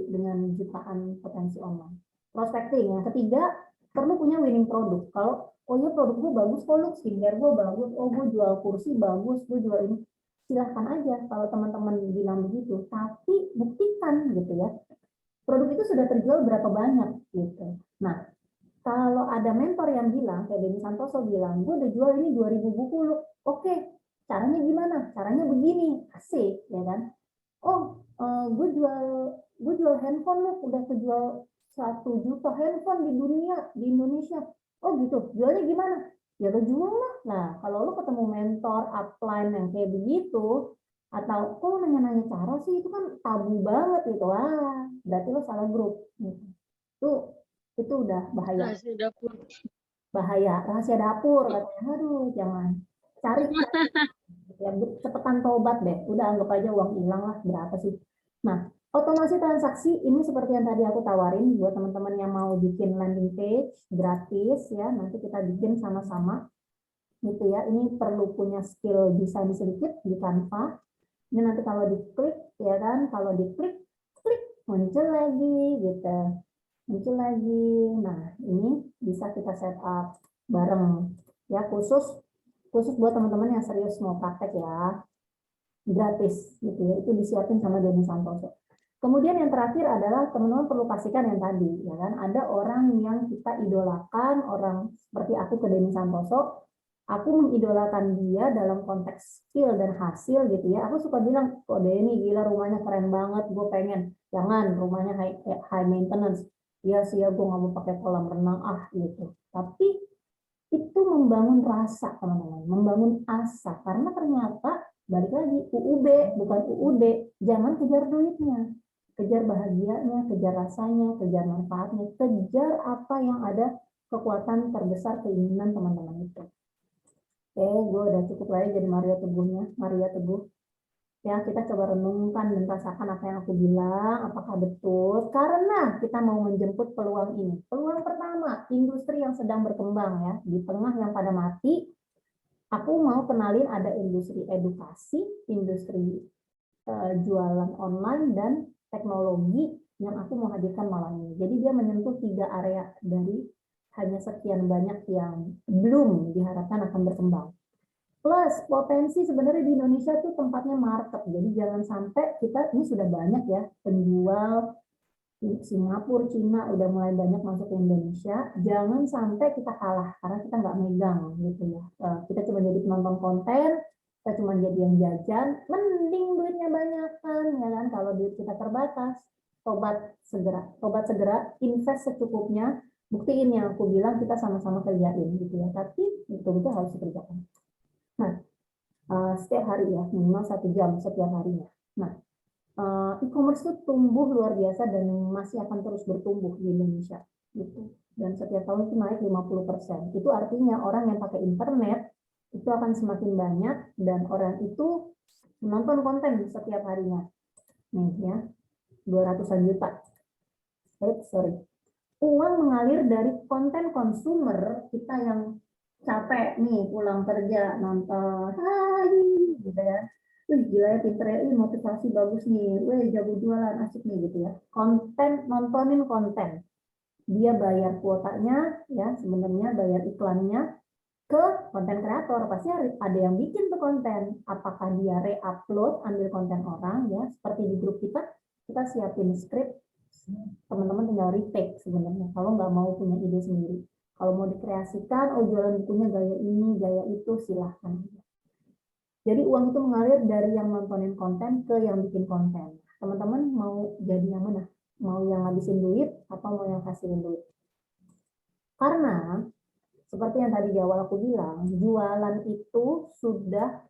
dengan jutaan potensi online. Prospecting. Yang ketiga, perlu punya winning produk. Kalau oh ya produk gue bagus, kok lu skincare gue bagus, oh gue jual kursi bagus, gue jual ini. Silahkan aja kalau teman-teman bilang begitu, tapi buktikan gitu ya. Produk itu sudah terjual berapa banyak gitu. Nah, kalau ada mentor yang bilang, kayak Denny Santoso bilang, gue udah jual ini 2000 buku lu. Oke, caranya gimana? Caranya begini, asik, ya kan? Oh, gue jual handphone loh, udah kejual 1 juta handphone di dunia, di Indonesia. Oh gitu, jualnya gimana? Ya lo jual lah. Nah, kalau lo ketemu mentor, upline yang kayak begitu, atau kok lo nanya-nanya cara sih, itu kan tabu banget gitu. Wah, berarti lo salah grup. Gitu. Itu udah bahaya. Rahasia dapur. Bahaya, rahasia dapur katanya. Aduh, jangan. Cari ya, cepetan tobat deh. Udah anggap aja uang hilang lah, berapa sih? Nah, otomasi transaksi ini seperti yang tadi aku tawarin buat teman-teman yang mau bikin landing page gratis ya, nanti kita bikin sama-sama gitu ya. Ini perlu punya skill desain sedikit di Canva. Ini nanti kalau diklik ya kan, kalau diklik klik muncul lagi gitu. Muncul lagi. Nah, ini bisa kita set up bareng ya, khusus buat teman-teman yang serius mau praktek ya, gratis gitu ya, itu disiapin sama Denny Santoso. Kemudian yang terakhir adalah teman-teman perlu pastikan yang tadi ya kan, ada orang yang kita idolakan, orang seperti aku ke Denny Santoso, aku mengidolakan dia dalam konteks skill dan hasil gitu ya. Aku suka bilang, kok Denny gila rumahnya keren banget, gue pengen. Jangan, rumahnya high maintenance. Iya sih ya, gue nggak mau pakai kolam renang gitu. Tapi itu membangun rasa teman-teman, membangun asa, karena ternyata balik lagi UUB bukan UUD, jangan kejar duitnya, kejar bahagianya, kejar rasanya, kejar manfaatnya, kejar apa yang ada kekuatan terbesar keinginan teman-teman itu. Gue udah cukup lah ya jadi Maria Teguh. Ya, kita coba renungkan dan rasakan apa yang aku bilang, apakah betul, karena kita mau menjemput peluang ini. Peluang pertama, industri yang sedang berkembang ya, di tengah yang pada mati, aku mau kenalin ada industri edukasi, industri jualan online, dan teknologi yang aku mau hadirkan malam ini. Jadi dia menyentuh 3 area dari hanya sekian banyak yang belum diharapkan akan berkembang. Plus potensi sebenarnya di Indonesia tuh tempatnya market. Jadi jangan sampai kita ini sudah banyak ya penjual Singapura, Cina udah mulai banyak masuk ke Indonesia. Jangan sampai kita kalah karena kita nggak megang gitu ya. Kita cuma jadi penonton konten, kita cuma jadi yang jajan. Mending duitnya banyak kan, ya kan? Kalau duit kita terbatas, tobat segera, invest secukupnya. Buktiin yang aku bilang kita sama-sama kerjain gitu ya. Tapi betul-betul harus dikerjakan. Nah, setiap hari ya, minimal 1 jam setiap harinya. Nah, e-commerce itu tumbuh luar biasa dan masih akan terus bertumbuh di Indonesia. Gitu. Dan setiap tahun itu naik 50%. Itu artinya orang yang pakai internet itu akan semakin banyak dan orang itu menonton konten setiap harinya. Nih ya, 200-an juta. Sorry. Uang mengalir dari konten konsumer kita yang capek nih pulang kerja nonton gitu ya, gila ya pinter ya, motivasi bagus nih, jago jualan asik nih gitu ya, nontonin konten, dia bayar kuotanya ya, sebenarnya bayar iklannya ke konten kreator, pasti ada yang bikin tuh konten, apakah dia re-upload ambil konten orang ya, seperti di grup kita siapin script, teman-teman tinggal retake sebenarnya kalau nggak mau punya ide sendiri. Kalau mau dikreasikan, jualan bukunya gaya ini, gaya itu, silahkan. Jadi uang itu mengalir dari yang nontonin konten ke yang bikin konten. Teman-teman mau jadi yang mana? Mau yang ngabisin duit atau mau yang hasilin duit? Karena seperti yang tadi di awal aku bilang, jualan itu sudah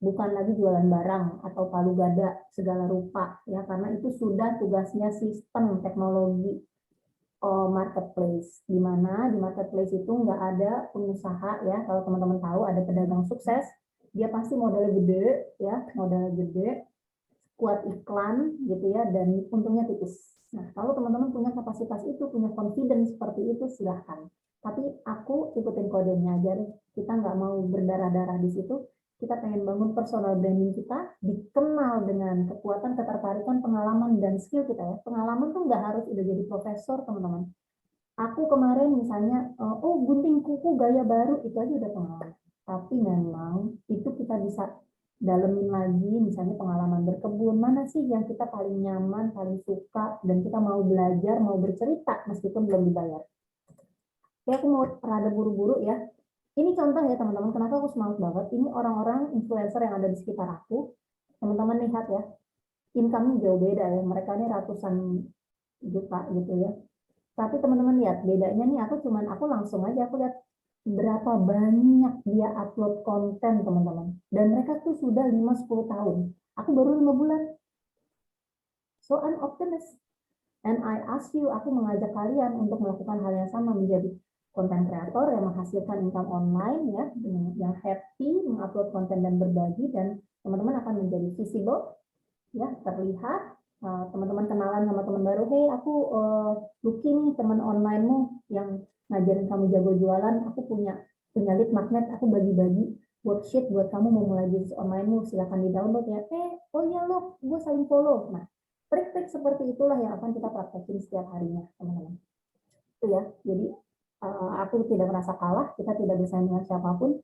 bukan lagi jualan barang atau palu gada segala rupa ya, karena itu sudah tugasnya sistem teknologi marketplace, di mana di marketplace itu nggak ada pengusaha ya, kalau teman-teman tahu ada pedagang sukses, dia pasti modalnya gede ya, modalnya gede, kuat iklan gitu ya, dan untungnya tipis. Nah, kalau teman-teman punya kapasitas itu, punya confidence seperti itu, silahkan. Tapi aku ikutin kodenya aja deh. Kita nggak mau berdarah-darah di situ. Kita pengen bangun personal branding kita, dikenal dengan kekuatan, ketertarikan, pengalaman, dan skill kita ya. Pengalaman tuh nggak harus udah jadi profesor, teman-teman. Aku kemarin misalnya, gunting kuku gaya baru, itu aja udah pengalaman. Tapi memang itu kita bisa dalemin lagi, misalnya pengalaman berkebun, mana sih yang kita paling nyaman, paling suka, dan kita mau belajar, mau bercerita, meskipun belum dibayar. Ya, aku mau rada buru-buru ya. Ini contoh ya teman-teman, kenapa aku semangat banget. Ini orang-orang influencer yang ada di sekitar aku. Teman-teman lihat ya, income-nya jauh beda ya. Mereka ini ratusan juta gitu ya. Tapi teman-teman lihat bedanya nih, aku langsung aja aku lihat berapa banyak dia upload konten teman-teman. Dan mereka tuh sudah 5-10 tahun. Aku baru 5 bulan. So I'm optimist. And I ask you, aku mengajak kalian untuk melakukan hal yang sama, menjadi konten kreator yang menghasilkan income online ya, yang happy mengupload konten dan berbagi, dan teman-teman akan menjadi visible ya, terlihat. Teman-teman kenalan sama teman baru, hey aku Lucky nih, teman onlinemu yang ngajarin kamu jago jualan, aku punya lead magnet, aku bagi-bagi worksheet buat kamu mau mulai bisnis onlinemu, silahkan di download ya. Oh iya loh, gue saling follow. Nah, trik-trik seperti itulah yang akan kita praktekin setiap harinya teman-teman. Itu ya, jadi aku tidak merasa kalah, kita tidak bersaing dengan siapapun,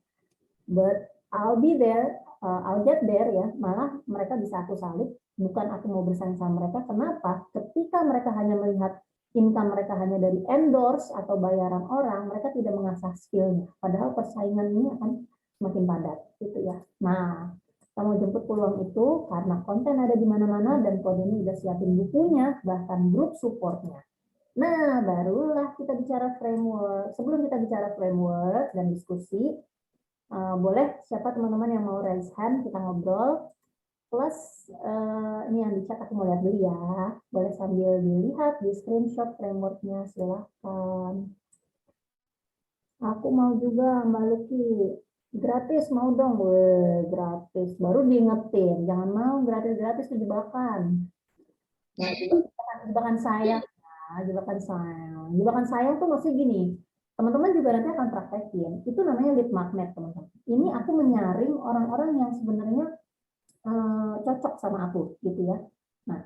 but I'll be there, I'll get there ya, malah mereka bisa aku salib, bukan aku mau bersaing sama mereka. Kenapa? Ketika mereka hanya melihat income mereka hanya dari endorse atau bayaran orang, mereka tidak mengasah skillnya, padahal persaingan ini akan semakin padat gitu ya. Nah, kita mau jemput peluang itu karena konten ada di mana-mana dan Kodeni udah siapin bukunya, bahkan grup supportnya. Nah, barulah kita bicara framework. Sebelum kita bicara framework dan diskusi, boleh siapa teman-teman yang mau raise hand, kita ngobrol. Plus, ini yang di chat aku mau lihat dulu ya. Boleh sambil dilihat di screenshot frameworknya, silahkan. Aku mau juga, Mbak Luki. Gratis mau dong, gratis. Baru diingetin, jangan mau gratis-gratis itu jebakan. Nah, jebakan sayang. Nah, jebakan sayang tuh maksudnya gini, teman-teman juga nanti akan praktekin. Itu namanya lead magnet, teman-teman. Ini aku menyaring orang-orang yang sebenarnya cocok sama aku, gitu ya. Nah,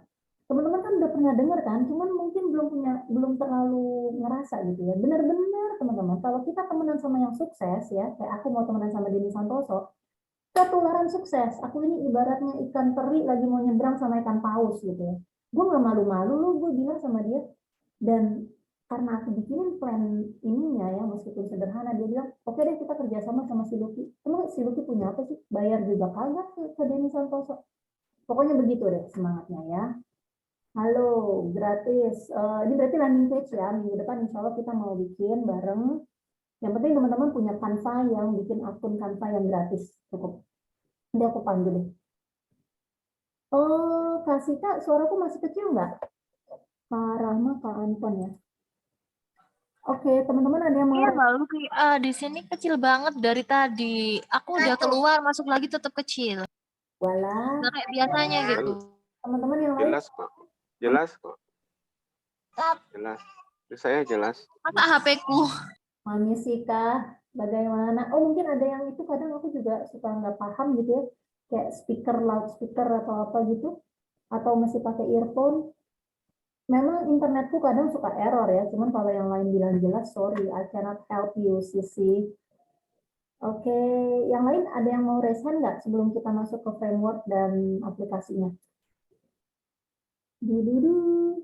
teman-teman kan udah pernah dengar kan, cuman mungkin belum terlalu ngerasa gitu ya. Benar-benar teman-teman, kalau kita temenan sama yang sukses ya, kayak aku mau temenan sama Denny Santoso, ketularan sukses. Aku ini ibaratnya ikan teri lagi mau nyebrang sama ikan paus gitu ya. Gue nggak malu-malu loh, gue bilang sama dia. Dan karena aku bikinin plan ininya ya, meskipun sederhana, dia bilang, oke deh kita kerjasama sama si Lucky. Emang si Lucky punya apa sih? Bayar juga kagak ke Denny Santoso. Pokoknya begitu deh semangatnya ya. Halo, gratis. Ini berarti landing page ya. Minggu depan insya Allah kita mau bikin bareng. Yang penting teman-teman punya Canva yang bikin akun Canva yang gratis. Cukup. Nanti aku panggil deh. Oh, Kak Sita, suaraku masih kecil nggak? Kak Rahma, Kak Anton ya. Oke, teman-teman ada yang mau? Iya, Mbak Luki. Di sini kecil banget dari tadi. Aku udah keluar, masuk lagi tetap kecil. Walah. Nggak kayak biasanya gitu. Teman-teman yang lain? Jelas kok. Jelas kok. Jelas. Saya jelas. Masa HP-ku? Mami sih Kak, bagaimana? Oh mungkin ada yang itu kadang aku juga suka nggak paham gitu ya, kayak speaker, loudspeaker atau apa gitu, atau masih pakai earphone. Memang internetku kadang suka error ya, cuman kalau yang lain bilang jelas, sorry, I cannot help you, Sisi. Oke, yang lain ada yang mau raise hand nggak sebelum kita masuk ke framework dan aplikasinya? Dududu.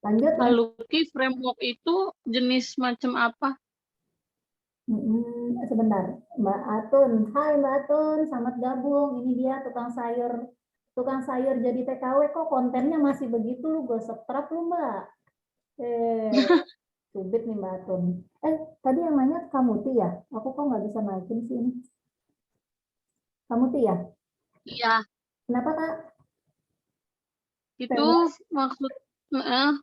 Lanjut. Lucky, framework itu jenis macam apa? Sebentar, Mbak Atun. Hai Mbak Atun, selamat gabung. Ini dia tukang sayur jadi TKW, kok kontennya masih begitu, lu gue subscribe lu Mbak. Subit nih Mbak Atun. Tadi yang nanya Kamuti ya? Aku kok nggak bisa naikin sih ini. Kamuti ya? Iya. Kenapa Kak? Itu maksud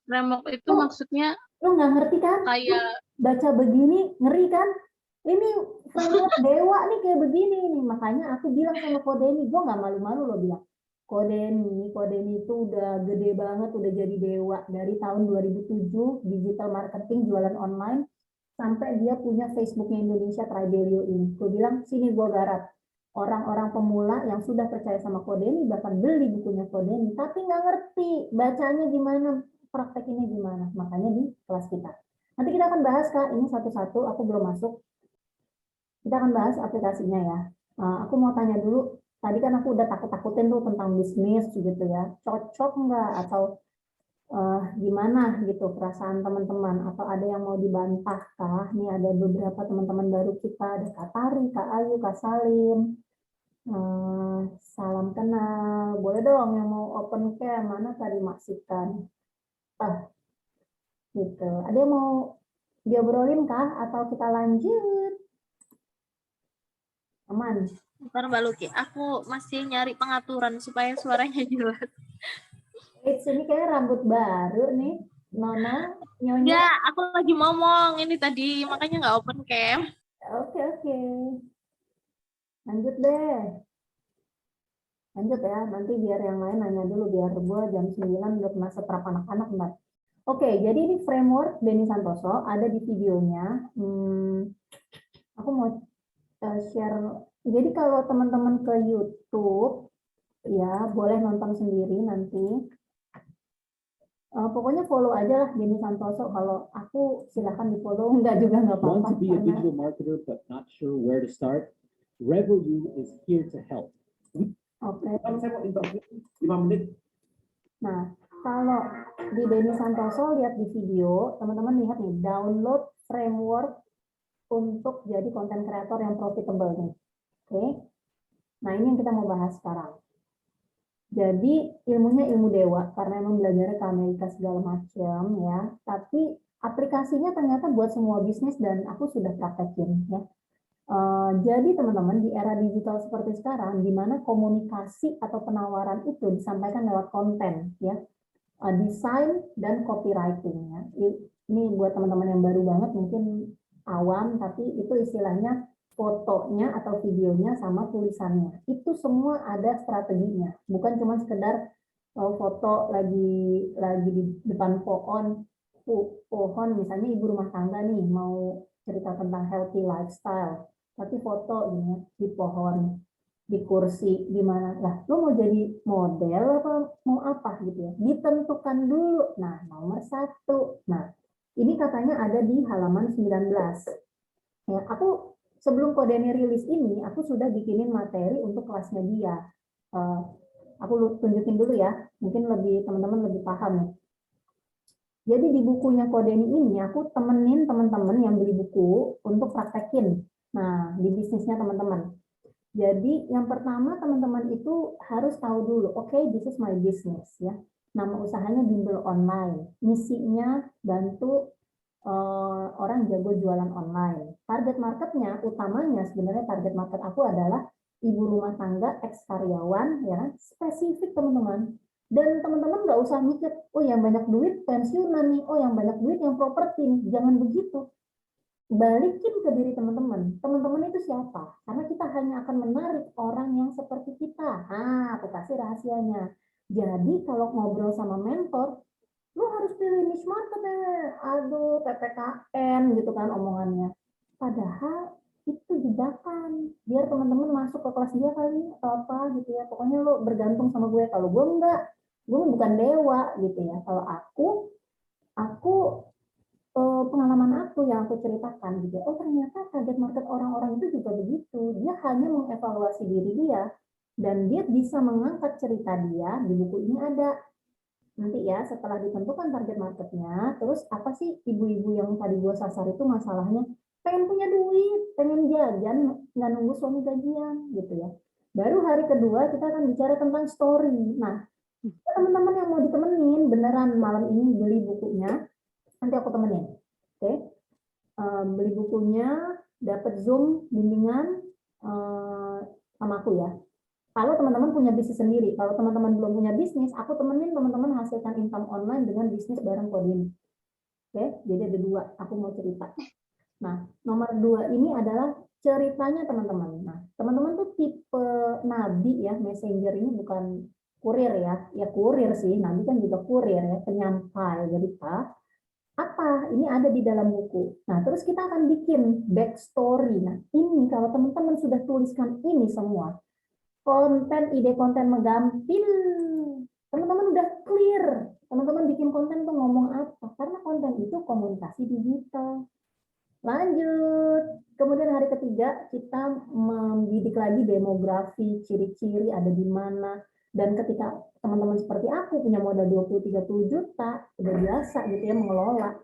framework itu maksudnya lu nggak ngerti kan? kayak Baca begini ngeri kan? Ini framework dewa nih kayak begini nih, makanya aku bilang sama Kodeni, gue nggak malu-malu loh bilang, Kodeni itu udah gede banget, udah jadi dewa dari tahun 2007 digital marketing jualan online sampai dia punya Facebooknya Indonesia Tribelio ini. Gue bilang sini gue garap orang-orang pemula yang sudah percaya sama Kodeni bahkan beli bukunya Kodeni tapi nggak ngerti bacanya gimana, praktekinnya gimana, makanya di kelas kita. Nanti kita akan bahas Kak, ini satu-satu, aku belum masuk. Kita akan bahas aplikasinya ya. Aku mau tanya dulu, tadi kan aku udah takut-takutin tuh tentang bisnis gitu ya. Cocok nggak atau gimana gitu perasaan teman-teman? Atau ada yang mau dibantah kah? Nih ada beberapa teman-teman baru kita, ada Kak Tari, Kak Ayu, Kak Salim. Salam kenal. Boleh dong yang mau open cam, mana tadi maksikan. Gitu. Ada yang mau diobrolin kah atau kita lanjut? Aman. Bentar Mbak Luki, aku masih nyari pengaturan supaya suaranya jelas. Ini kayaknya rambut baru nih, Nona, Nyonya. Enggak, aku lagi ngomong ini tadi, makanya nggak open cam. Oke. Lanjut deh. Lanjut ya, nanti biar yang lain nanya dulu, biar gue jam 9 udah kena setrap anak-anak, Mbak. Oke, jadi ini framework Denny Santoso, ada di videonya. Aku mau share. Jadi kalau teman-teman ke YouTube, ya boleh nonton sendiri nanti. Pokoknya follow aja lah Denny Santoso. Kalau aku silahkan di follow, enggak juga nggak apa-apa. Want to be a digital marketer but not sure where to start? Revolut is here to help. Oke. Saya mau interview 5 menit. Nah, kalau di Denny Santoso lihat di video, teman-teman lihat nih, download framework untuk jadi content creator yang profitable nih. Oke. Nah, ini yang kita mau bahas sekarang. Jadi ilmunya ilmu dewa karena emang belajarnya ke Amerika segala macam ya. Tapi aplikasinya ternyata buat semua bisnis dan aku sudah praktekin ya. Jadi teman-teman di era digital seperti sekarang, di mana komunikasi atau penawaran itu disampaikan lewat konten ya, desain dan copywriting ya. Ini buat teman-teman yang baru banget mungkin awam, tapi itu istilahnya fotonya atau videonya sama tulisannya. Itu semua ada strateginya, bukan cuma sekedar foto lagi di depan pohon misalnya ibu rumah tangga nih mau cerita tentang healthy lifestyle, tapi foto di pohon, di kursi, di mana lah, lo mau jadi model apa mau apa gitu ya, ditentukan dulu. Nah, nomor 1. Nah, ini katanya ada di halaman 19. Ya, aku sebelum Kodeni rilis ini, aku sudah bikinin materi untuk kelasnya dia. Aku tunjukin dulu ya, mungkin teman-teman lebih paham nih. Jadi di bukunya Kodeni ini, aku temenin teman-teman yang beli buku untuk praktekin. Nah, di bisnisnya teman-teman. Jadi yang pertama teman-teman itu harus tahu dulu, oke, this is my business ya. Nama usahanya Bimbel Online. Misinya bantu orang jago jualan online. Target marketnya utamanya sebenarnya target market aku adalah ibu rumah tangga ex karyawan ya, spesifik teman-teman. Dan teman-teman nggak usah mikir, oh yang banyak duit pensiunan nih, oh yang banyak duit yang properti nih. Jangan begitu. Balikin ke diri teman-teman. Teman-teman itu siapa? Karena kita hanya akan menarik orang yang seperti kita. Aku kasih rahasianya. Jadi kalau ngobrol sama mentor, lu harus pilih niche market ya. Aduh, PPKN gitu kan omongannya. Padahal itu jebakan. Biar teman-teman masuk ke kelas dia kali atau apa gitu ya. Pokoknya lu bergantung sama gue. Kalau gue enggak, gue bukan dewa gitu ya. Kalau aku pengalaman aku yang aku ceritakan gitu. Oh, ternyata target market orang-orang itu juga begitu. Dia hanya mengevaluasi diri dia dan dia bisa mengangkat cerita dia di buku ini ada. Nanti ya setelah ditentukan target marketnya, terus apa sih ibu-ibu yang tadi gue sasar itu masalahnya pengen punya duit, pengen jajan, nggak nunggu suami gajian gitu ya. Baru hari kedua kita akan bicara tentang story. Nah, teman-teman yang mau ditemenin beneran malam ini beli bukunya, nanti aku temenin. Oke. Beli bukunya, dapat Zoom bimbingan sama aku ya. Kalau teman-teman punya bisnis sendiri, kalau teman-teman belum punya bisnis, aku temenin teman-teman hasilkan income online dengan bisnis bareng Kodeni. Oke, jadi ada 2, aku mau cerita. Nah, nomor 2 ini adalah ceritanya teman-teman. Nah, teman-teman tuh tipe nabi ya, messenger ini bukan kurir ya. Ya kurir sih, nabi kan juga kurir ya, penyampai. Jadi apa? Ini ada di dalam buku. Nah, terus kita akan bikin backstory. Nah, ini kalau teman-teman sudah tuliskan ini semua, konten, ide konten menggampil. Teman-teman udah clear. Teman-teman bikin konten tuh ngomong apa? Karena konten itu komunikasi digital. Lanjut. Kemudian hari ketiga kita membidik lagi demografi, ciri-ciri ada di mana. Dan ketika teman-teman seperti aku punya modal 20-30 juta, udah biasa gitu ya mengelola.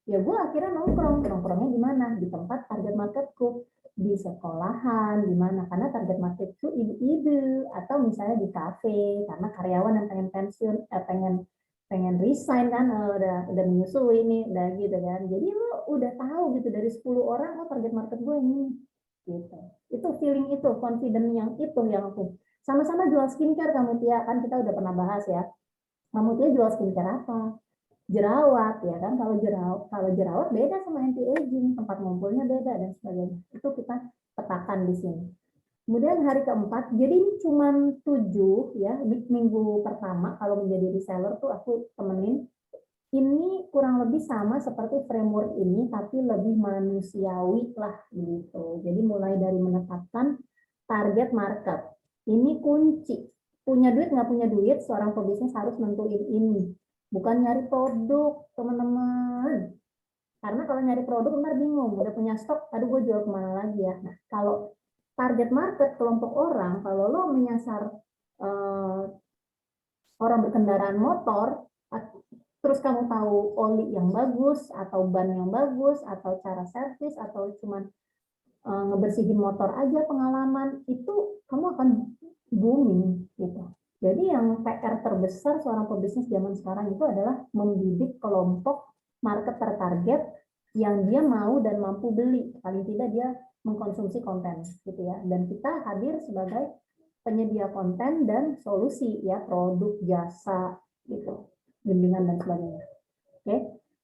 Ya gue akhirnya nongkrongnya di mana? Di tempat target marketku, di sekolahan, di mana? Karena target marketku ibu-ibu, atau misalnya di kafe, karena karyawan yang pengen pensiun, pengen resign kan, udah menyusui nih, udah gitu kan. Jadi lo udah tahu gitu dari 10 orang, oh target market gue ini, gitu. Itu feeling itu, confident yang itu yang aku. Sama-sama jual skincare kamu Tia, kan kita udah pernah bahas ya. Kamu Tia jual skincare apa? Jerawat ya kan, kalau jerawat beda sama anti aging, tempat ngumpulnya beda dan sebagainya. Itu kita petakan di sini. Kemudian hari keempat, jadi ini cuma 7 ya, minggu pertama kalau menjadi reseller tuh aku temenin. Ini kurang lebih sama seperti framework ini, tapi lebih manusiawi lah gitu. Jadi mulai dari menetapkan target market. Ini kunci. Punya duit nggak punya duit, seorang pebisnis harus nentuin ini. Bukan nyari produk, teman-teman. Karena kalau nyari produk, ntar bingung. Udah punya stok, aduh gue jual kemana lagi ya. Nah, kalau target market, kelompok orang, kalau lo menyasar orang berkendaraan motor, terus kamu tahu oli yang bagus, atau ban yang bagus, atau cara servis, atau cuman ngebersihin motor aja pengalaman, itu kamu akan booming gitu. Jadi yang PR terbesar seorang pebisnis zaman sekarang itu adalah membidik kelompok market tertarget yang dia mau dan mampu beli, paling tidak dia mengkonsumsi konten gitu ya. Dan kita hadir sebagai penyedia konten dan solusi ya, produk, jasa gitu, bimbingan dan sebagainya. Oke.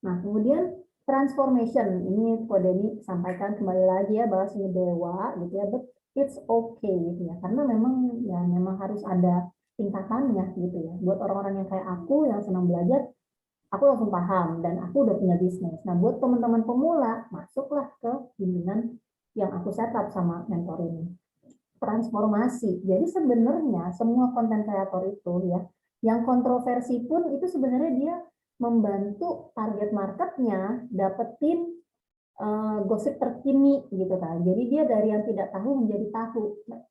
Nah, kemudian transformation, ini Ko Denny sampaikan kembali lagi ya, bahwa ini dewa gitu ya, but it's okay gitu ya, karena memang harus ada tingkatannya gitu ya. Buat orang-orang yang kayak aku yang senang belajar, aku langsung paham dan aku udah punya bisnis. Nah, buat teman-teman pemula, masuklah ke bimbingan yang aku setup sama mentor ini. Transformasi. Jadi sebenarnya semua konten kreator itu ya, yang kontroversi pun itu sebenarnya dia membantu target marketnya dapetin gosip terkini gitu kan. Jadi dia dari yang tidak tahu menjadi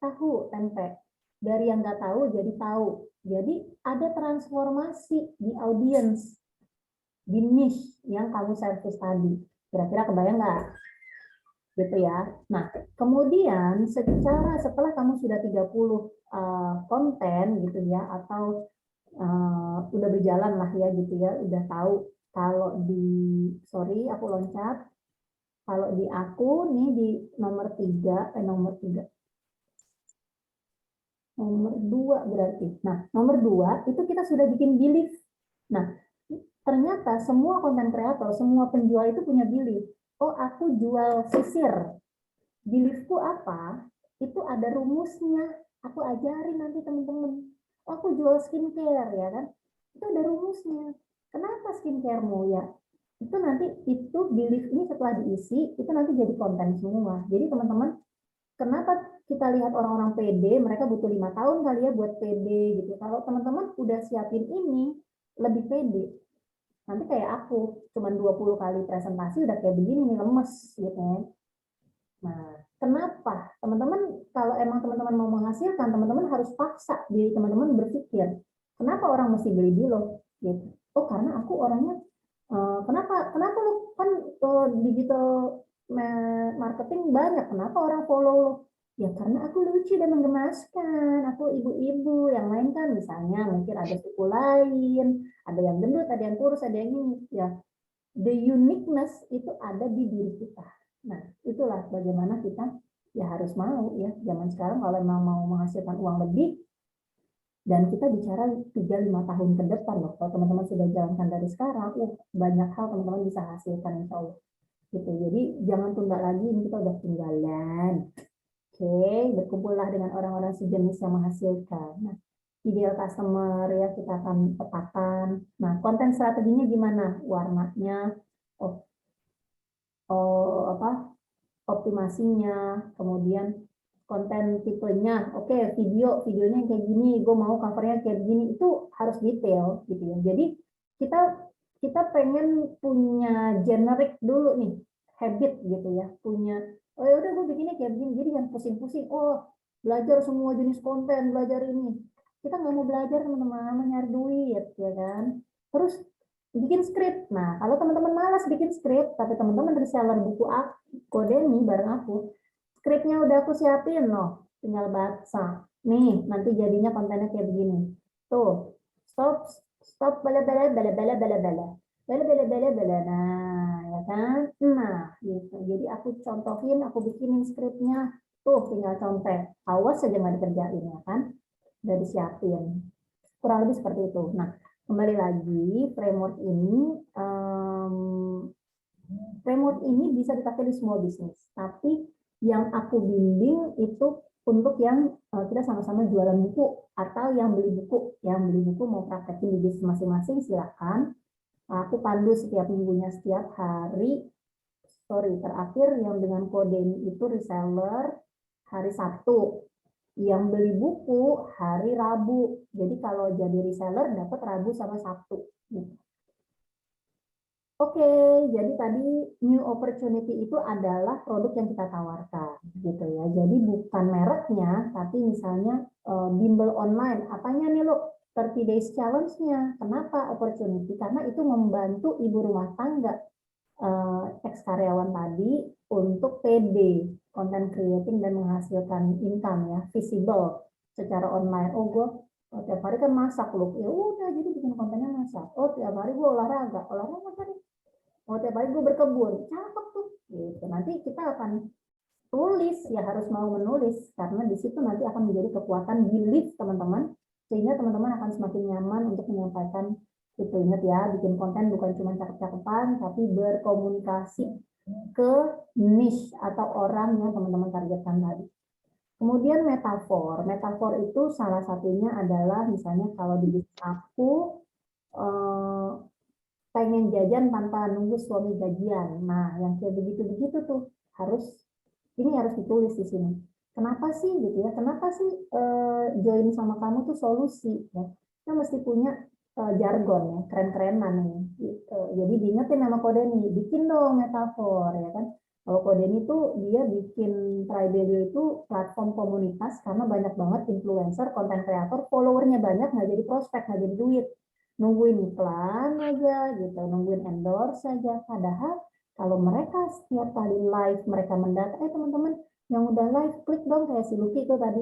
tahu tempe. Dari yang nggak tahu jadi tahu. Jadi ada transformasi di audiens, di niche yang kamu servis tadi. Kira-kira kebayang nggak? Gitu ya. Nah, kemudian setelah kamu sudah 30 konten gitu ya, atau udah berjalan lah ya gitu ya, udah tahu kalau aku loncat, kalau di aku nih di nomor 2 berarti. Nah, nomor 2 itu kita sudah bikin belief. Nah, ternyata semua konten kreator, semua penjual itu punya belief. Oh, aku jual sisir. Beliefku apa? Itu ada rumusnya. Aku ajarin nanti teman-teman. Oh, aku jual skincare ya kan? Itu ada rumusnya. Kenapa skincaremu ya? Itu nanti belief ini setelah diisi, itu nanti jadi konten semua. Jadi teman-teman, kenapa kita lihat orang-orang PD, mereka butuh 5 tahun kali ya buat PD gitu. Kalau teman-teman udah siapin ini, lebih PD. Nanti kayak aku, cuman 20 kali presentasi udah kayak begini nih, lemes gitu ya. Nah, kenapa? Teman-teman, kalau emang teman-teman mau menghasilkan, teman-teman harus paksa diri teman-teman berpikir, kenapa orang mesti beli di lo? Gitu. Oh, karena aku orangnya, kenapa lo kan digital marketing banyak, kenapa orang follow lo? Ya karena aku lucu dan menggemaskan, aku ibu-ibu, yang lain kan misalnya mungkin ada suku lain, ada yang gendut, ada yang kurus, ada yang ini. Ya, the uniqueness itu ada di diri kita. Nah, itulah bagaimana kita ya harus mau ya, zaman sekarang kalau memang mau menghasilkan uang lebih, dan kita bicara 3-5 tahun ke depan loh. Kalau teman-teman sudah jalankan dari sekarang, banyak hal teman-teman bisa hasilkan insya Allah. Gitu. Jadi jangan tunda lagi, ini kita udah tinggalan. Oke, berkumpullah dengan orang-orang sejenis yang menghasilkan. Nah, ideal customer ya kita akan petakan. Nah, konten strateginya gimana? Warnanya, optimasinya, kemudian konten tipenya, oke, videonya kayak gini, gue mau covernya kayak gini, itu harus detail gitu ya. Jadi kita pengen punya generik dulu nih, habit gitu ya, punya, oh ya udah gue bikinnya kayak begini, jadi yang pusing-pusing, oh belajar semua jenis konten, belajar ini, kita nggak mau belajar teman-teman, nyari duit ya kan. Terus bikin skrip. Nah, kalau teman-teman malas bikin skrip, tapi teman-teman reseller buku Kodemi bareng aku, skripnya udah aku siapin loh, tinggal baca. Nih, nanti jadinya kontennya kayak begini. Tuh, stop, bala, bala, bala, bala, bala, bala. Bala, bala, bala, bala. Nah, ya kan? Nah, gitu. Jadi aku contohin, aku bikinin skripnya. Tuh, tinggal contek. Awas saja nggak dikerjain, ya kan? Udah disiapin. Kurang lebih seperti itu. Nah, kembali lagi, framework ini bisa dipakai di semua bisnis. Tapi yang aku bimbing itu untuk yang kita sama-sama jualan buku atau yang beli buku. Yang beli buku mau praktekin di bisnis masing-masing, silakan. Aku pandu setiap minggunya, setiap hari. Terakhir yang dengan kode itu reseller hari Sabtu. Yang beli buku hari Rabu. Jadi kalau jadi reseller dapat Rabu sama Sabtu. Oke, jadi tadi new opportunity itu adalah produk yang kita tawarkan, gitu ya. Jadi bukan mereknya, tapi misalnya bimbel online. Apanya nih lo? 30 days challenge-nya. Kenapa opportunity? Karena itu membantu ibu rumah tangga ex karyawan tadi untuk PD, content creating dan menghasilkan income ya, visible secara online. Oh, gue tiap hari kan masak loh. Ya udah, jadi bikin kontennya masak. Oh, tiap hari gue olahraga tadi. Oh, tiap hari gue berkebun, cakep tuh. Gitu. Nanti kita akan tulis, ya harus mau menulis, karena di situ nanti akan menjadi kekuatan belief teman-teman, sehingga teman-teman akan semakin nyaman untuk menyampaikan itu. Ingat ya, bikin konten bukan cuma cakep-cakepan, tapi berkomunikasi ke niche atau orang yang teman-teman targetkan tadi. Kemudian metafor. Metafor itu salah satunya adalah misalnya kalau di bisnis aku, pengen jajan tanpa nunggu suami gajian. Nah, yang kayak begitu-begitu tuh harus ditulis di sini. Kenapa sih gitu ya? Kenapa sih join sama kamu tuh solusi ya? Kita mesti punya jargon ya, keren-kerenan nih. Gitu. Jadi diingetin nama Kodeni, bikin dong metafor ya kan. Kalau Kodeni tuh dia bikin Tribelio itu platform komunitas karena banyak banget influencer, konten kreator, followernya banyak, nggak jadi prospek, nggak jadi duit. Nungguin iklan aja gitu, nungguin endorse saja. Padahal kalau mereka setiap kali live mereka mendata, teman-teman yang udah live klik dong kayak si Lucky itu tadi,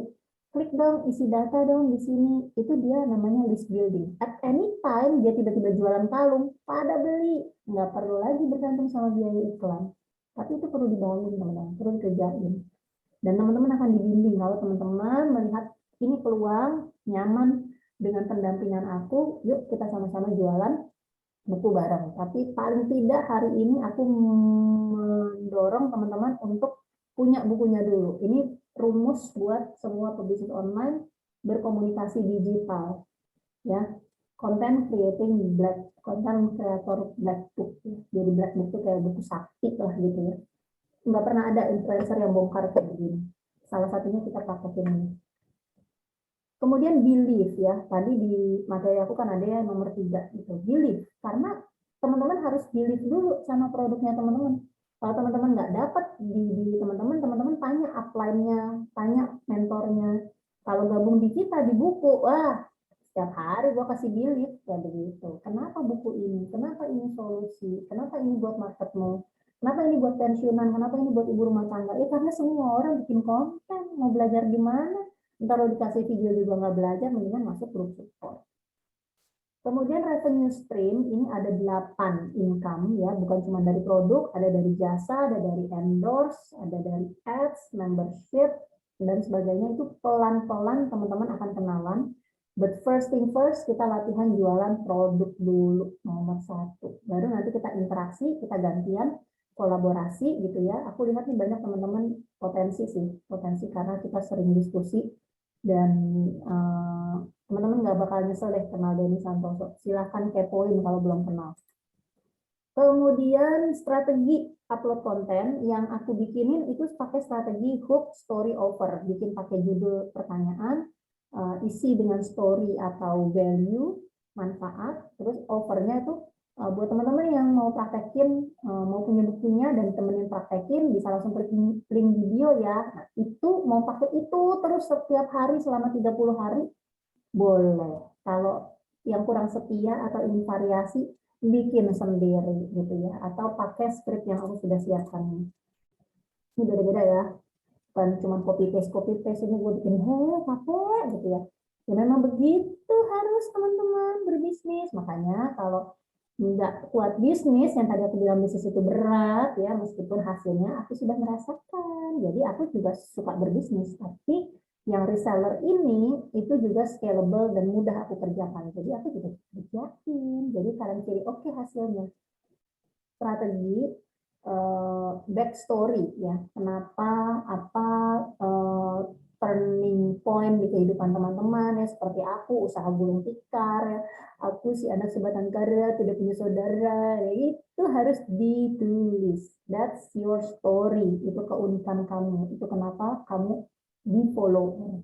klik dong isi data dong di sini. Itu dia namanya list building. At any time dia tiba-tiba jualan kalung, pada beli, nggak perlu lagi bergantung sama biaya iklan. Tapi itu perlu dibangun teman-teman, perlu dikerjain. Dan teman-teman akan dibimbing kalau teman-teman melihat ini peluang nyaman dengan pendampingan aku, yuk kita sama-sama jualan buku bareng. Tapi paling tidak hari ini aku mendorong teman-teman untuk punya bukunya dulu. Ini rumus buat semua pebisnis online berkomunikasi digital. Ya, content creating content creator black book. Jadi black book itu kayak buku sakti lah gitu ya. Nggak pernah ada influencer yang bongkar kayak begini. Salah satunya kita pakai ini. Kemudian belief ya, tadi di materi aku kan ada yang nomor 3 gitu, belief. Karena teman-teman harus belief dulu sama produknya teman-teman. Kalau teman-teman nggak dapat di teman-teman tanya upline-nya, tanya mentornya. Kalau gabung di kita di buku, wah setiap hari gua kasih belief kayak begitu. Kenapa buku ini? Kenapa ini solusi? Kenapa ini buat marketmu? Kenapa ini buat pensiunan? Kenapa ini buat ibu rumah tangga? Karena semua orang bikin konten, mau belajar di mana? Ntar lo dikasih video juga nggak belajar, mendingan masuk grup support. Kemudian revenue stream, ini ada 8 income ya, bukan cuma dari produk, ada dari jasa, ada dari endorse, ada dari ads, membership, dan sebagainya. Itu pelan-pelan teman-teman akan kenalan. But first thing first, kita latihan jualan produk dulu, nomor 1. Baru nanti kita interaksi, kita gantian, kolaborasi gitu ya. Aku lihat nih banyak teman-teman potensi karena kita sering diskusi. Dan teman-teman nggak bakal nyesel deh kenal Denny Santoso. Silahkan kepoin kalau belum kenal. Kemudian strategi upload konten yang aku bikinin itu pakai strategi hook, story, over. Bikin pakai judul pertanyaan, isi dengan story atau value, manfaat, terus overnya itu buat teman-teman yang mau praktekin, mau punya bukunya dan temenin praktekin, bisa langsung klik link video ya. Nah, itu mau pakai itu terus setiap hari selama 30 hari, boleh. Kalau yang kurang setia atau ingin variasi, bikin sendiri gitu ya, atau pakai script yang aku sudah siapkan. Ini beda-beda ya, bukan cuma copy paste ini gue bikin capek gitu ya. Ya memang begitu harus teman-teman berbisnis. Makanya kalau nggak kuat bisnis, yang tadi aku bilang bisnis itu berat ya, meskipun hasilnya aku sudah merasakan. Jadi aku juga suka berbisnis, tapi yang reseller ini itu juga scalable dan mudah aku kerjakan. Jadi aku juga kerjain. Jadi kalian ciri oke hasilnya. Strategi, backstory ya, kenapa, apa, turning point di kehidupan teman-teman ya, seperti aku usaha gulung tikar ya, aku si anak sebatang kara tidak punya saudara ya, itu harus ditulis. That's your story, itu keunikan kamu, itu kenapa kamu di follow.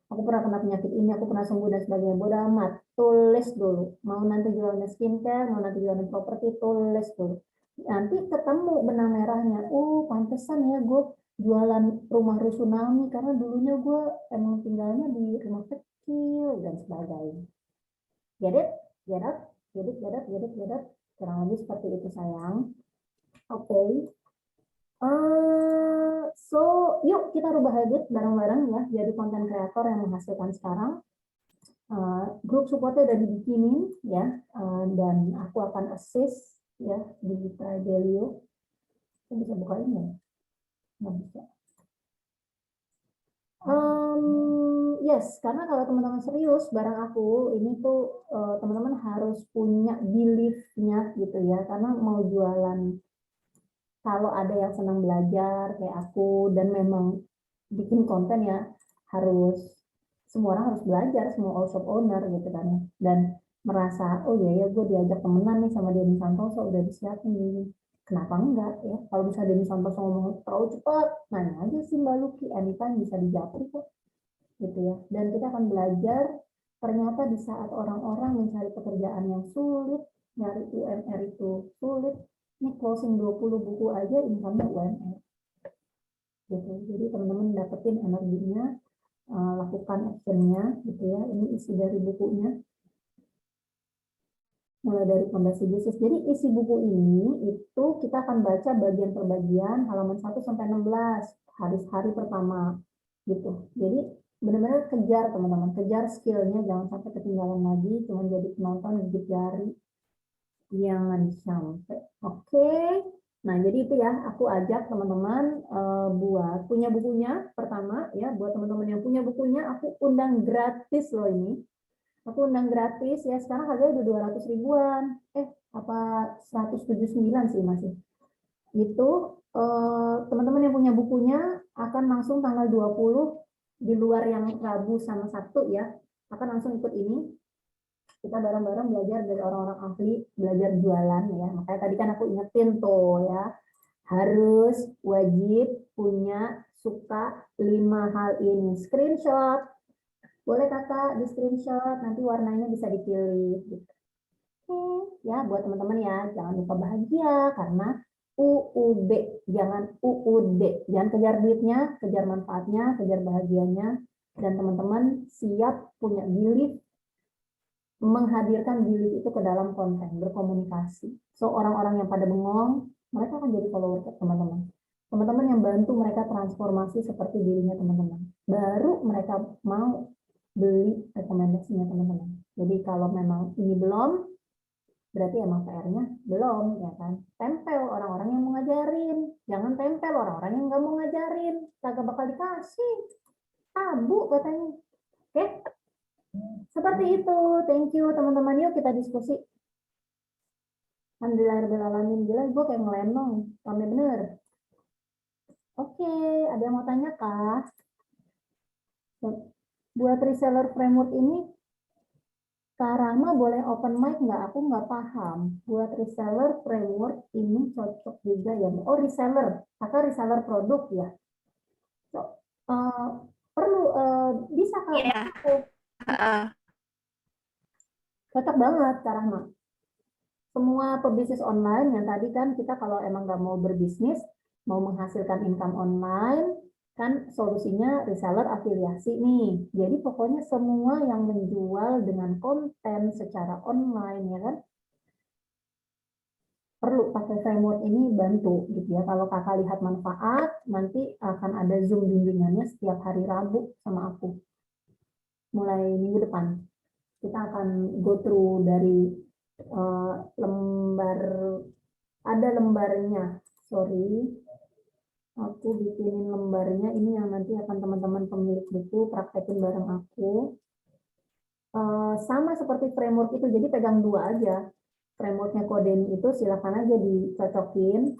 Aku pernah kena penyakit ini, aku pernah sembuh dan sebagainya. Bodoh amat, tulis dulu. Mau nanti jualan skincare, mau nanti jualan properti, tulis dulu. Nanti ketemu benang merahnya. Pantesan ya gue jualan rumah rusunami karena dulunya gue emang tinggalnya di rumah kecil dan sebagainya. Get it? Get it? Get it? Get it? Get it? Get it? Kurang lebih seperti itu sayang. Oke. So, yuk kita rubah habit bareng-bareng ya, jadi konten kreator yang menghasilkan sekarang. Grup supportnya udah dibikinin ya, dan aku akan assist ya di Tribelio. Saya bisa buka ini ya? Nggak bisa. Yes, karena kalau teman-teman serius bareng aku, ini tuh teman-teman harus punya belief-nya gitu ya, karena mau jualan. Kalau ada yang senang belajar kayak aku dan memang bikin konten ya harus semua orang harus belajar, semua all shop owner gitu kan, dan merasa oh ya gue diajak temenan nih sama Denny Santoso udah disiapin gini, kenapa enggak ya? Kalau misalnya Denny Santoso ngomong terlalu cepat, nanya aja sih Mbak Luki, anytime bisa dijawab kok gitu ya. Dan kita akan belajar ternyata di saat orang-orang mencari pekerjaan yang sulit, nyari UMR itu sulit, ini closing 20 buku aja income-nya UMR. Gitu. Jadi teman-teman dapetin energinya, lakukan action-nya gitu ya. Ini isi dari bukunya. Mulai dari fondasi bisnis. Jadi isi buku ini itu kita akan baca bagian per bagian halaman 1 sampai 16 hari pertama gitu. Jadi benar-benar kejar teman-teman, kejar skill-nya, jangan sampai ketinggalan lagi, cuma jadi penonton gigit jari. Jangan sampai. Oke. Nah, jadi itu ya, aku ajak teman-teman buat punya bukunya pertama ya, buat teman-teman yang punya bukunya aku undang gratis loh ini. Aku undang gratis ya, sekarang harganya udah 200 ribuan. Apa 179 sih masih. Itu teman-teman yang punya bukunya akan langsung tanggal 20 di luar yang Rabu sama Sabtu ya, akan langsung ikut ini. Kita bareng-bareng belajar dari orang-orang ahli, belajar jualan ya. Makanya tadi kan aku ingetin tuh ya, harus wajib punya suka 5 hal ini. Screenshot, boleh kakak di screenshot, nanti warnanya bisa dipilih. Gitu. Oke, ya buat teman-teman ya, jangan lupa bahagia karena UUB, jangan UUD. Jangan kejar duitnya, kejar manfaatnya, kejar bahagianya. Dan teman-teman siap punya belief, menghadirkan belief itu ke dalam konten, berkomunikasi. So, orang-orang yang pada bengong, mereka akan jadi follower teman-teman. Teman-teman yang bantu mereka transformasi seperti dirinya teman-teman. Baru mereka mau beli rekomendasinya teman-teman. Jadi kalau memang ini belum, berarti emang PR-nya belum, ya kan? Tempel orang-orang yang mau ngajarin. Jangan tempel orang-orang yang nggak mau ngajarin. Kagak bakal dikasih. Tabu katanya. Oke? Seperti itu. Thank you teman-teman. Yuk kita diskusi. Alhamdulillahirrahmanirrahim. Gila gue kayak ngelenong. Rame bener. Oke. Ada yang mau tanya kah? Buat reseller framework ini, Kak Rama boleh open mic nggak? Aku nggak paham. Buat reseller framework ini cocok juga ya. Oh reseller. Kakak reseller produk ya. So, perlu bisa Kak? Iya. Cocok banget Kak Rahma. Semua pebisnis online yang tadi kan kita kalau emang nggak mau berbisnis, mau menghasilkan income online, kan solusinya reseller afiliasi nih. Jadi pokoknya semua yang menjual dengan konten secara online ya kan, perlu pakai framework ini bantu gitu ya. Kalau kakak lihat manfaat, nanti akan ada Zoom bimbingannya setiap hari Rabu sama aku. Mulai minggu depan. Kita akan go through dari lembar, ada lembarnya, sorry. Aku bikinin lembarnya, ini yang nanti akan teman-teman pemilik buku praktekin bareng aku. Sama seperti framework itu, jadi pegang dua aja. Frameworknya Codemy itu silakan aja dicocokin.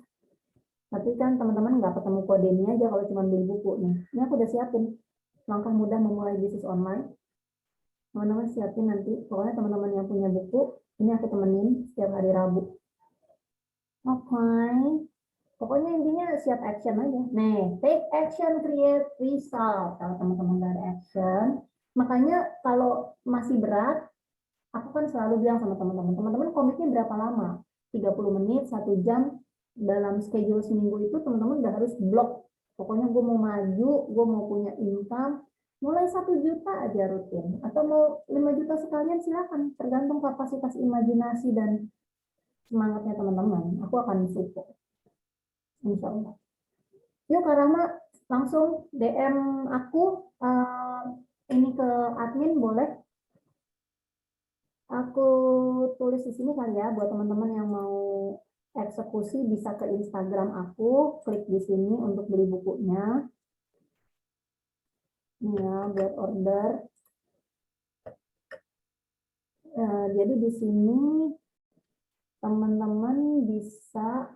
Tapi kan teman-teman nggak ketemu Codemy aja kalau cuma beli buku nih. Ini aku udah siapin langkah mudah memulai bisnis online. Teman-teman siapin nanti. Pokoknya teman-teman yang punya buku, ini aku temenin setiap hari Rabu. Oke. Pokoknya intinya siap action aja. Nih, take action, create result. Kalau teman-teman nggak ada action, makanya kalau masih berat, aku kan selalu bilang sama teman-teman komiknya berapa lama? 30 menit, 1 jam, dalam schedule seminggu itu teman-teman udah harus blok. Pokoknya gue mau maju, gue mau punya income, mulai 1 juta aja rutin. Atau mau 5 juta sekalian silakan, tergantung kapasitas imajinasi dan semangatnya teman-teman. Aku akan support. Insya Allah. Yuk Kak Rahma, langsung DM aku, ini ke admin boleh? Aku tulis di sini kali ya, buat teman-teman yang mau eksekusi bisa ke Instagram aku, klik di sini untuk beli bukunya. Ini ya, buat order. Jadi di sini teman-teman bisa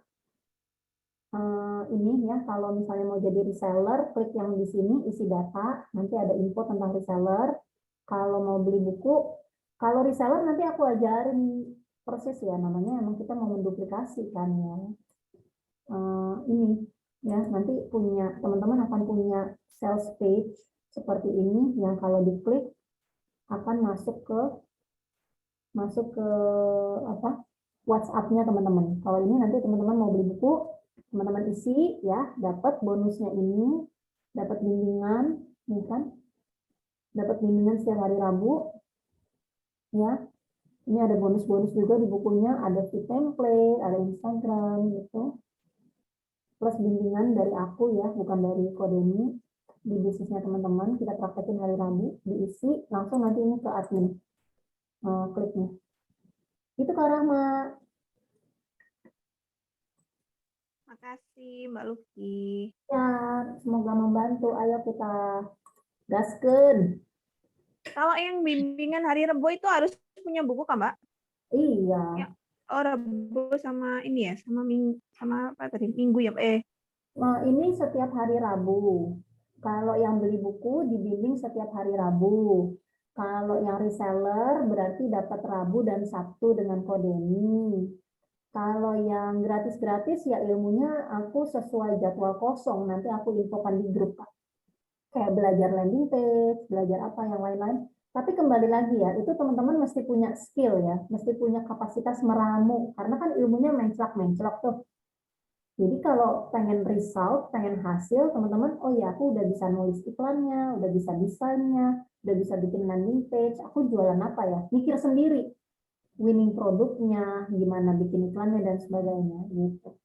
ini ya, kalau misalnya mau jadi reseller, klik yang di sini, isi data, nanti ada info tentang reseller. Kalau mau beli buku, kalau reseller nanti aku ajarin proses ya, namanya emang kita mau menduplikasi kan ya. Ini ya, nanti punya teman-teman akan punya sales page seperti ini yang kalau diklik akan masuk ke apa? WhatsApp-nya teman-teman. Kalau ini nanti teman-teman mau beli buku, teman-teman isi ya, dapat bonusnya ini, dapat bimbingan, ini kan, dapat bimbingan setiap hari Rabu, ya. Ini ada bonus-bonus juga di bukunya, ada free template, ada Instagram gitu, plus bimbingan dari aku ya, bukan dari Codemy, di bisnisnya teman-teman, kita praktekin hari Rabu, diisi, langsung nanti ini ke admin, kliknya. Itu Kak Rahma. Makasih Mbak Luki. Ya, semoga membantu. Ayo kita gaskeun. Kalau yang bimbingan hari Rebo itu harus punya buku kan Mbak? Iya. Ya. Oh Rebo sama ini ya, sama apa tadi Minggu ya Mbak? Nah, ini setiap hari Rabu. Kalau yang beli buku dibimbing setiap hari Rabu. Kalau yang reseller berarti dapat Rabu dan Sabtu dengan Codemy. Kalau yang gratis-gratis ya ilmunya aku sesuai jadwal kosong. Nanti aku infokan di grup. Kayak belajar landing page, belajar apa yang lain-lain. Tapi kembali lagi ya, itu teman-teman mesti punya skill ya, mesti punya kapasitas meramu. Karena kan ilmunya menclok-menclok tuh. Jadi kalau pengen result, pengen hasil, teman-teman, oh ya aku udah bisa nulis iklannya, udah bisa desainnya, udah bisa bikin landing page, aku jualan apa ya? Mikir sendiri, winning produknya, gimana bikin iklannya dan sebagainya gitu.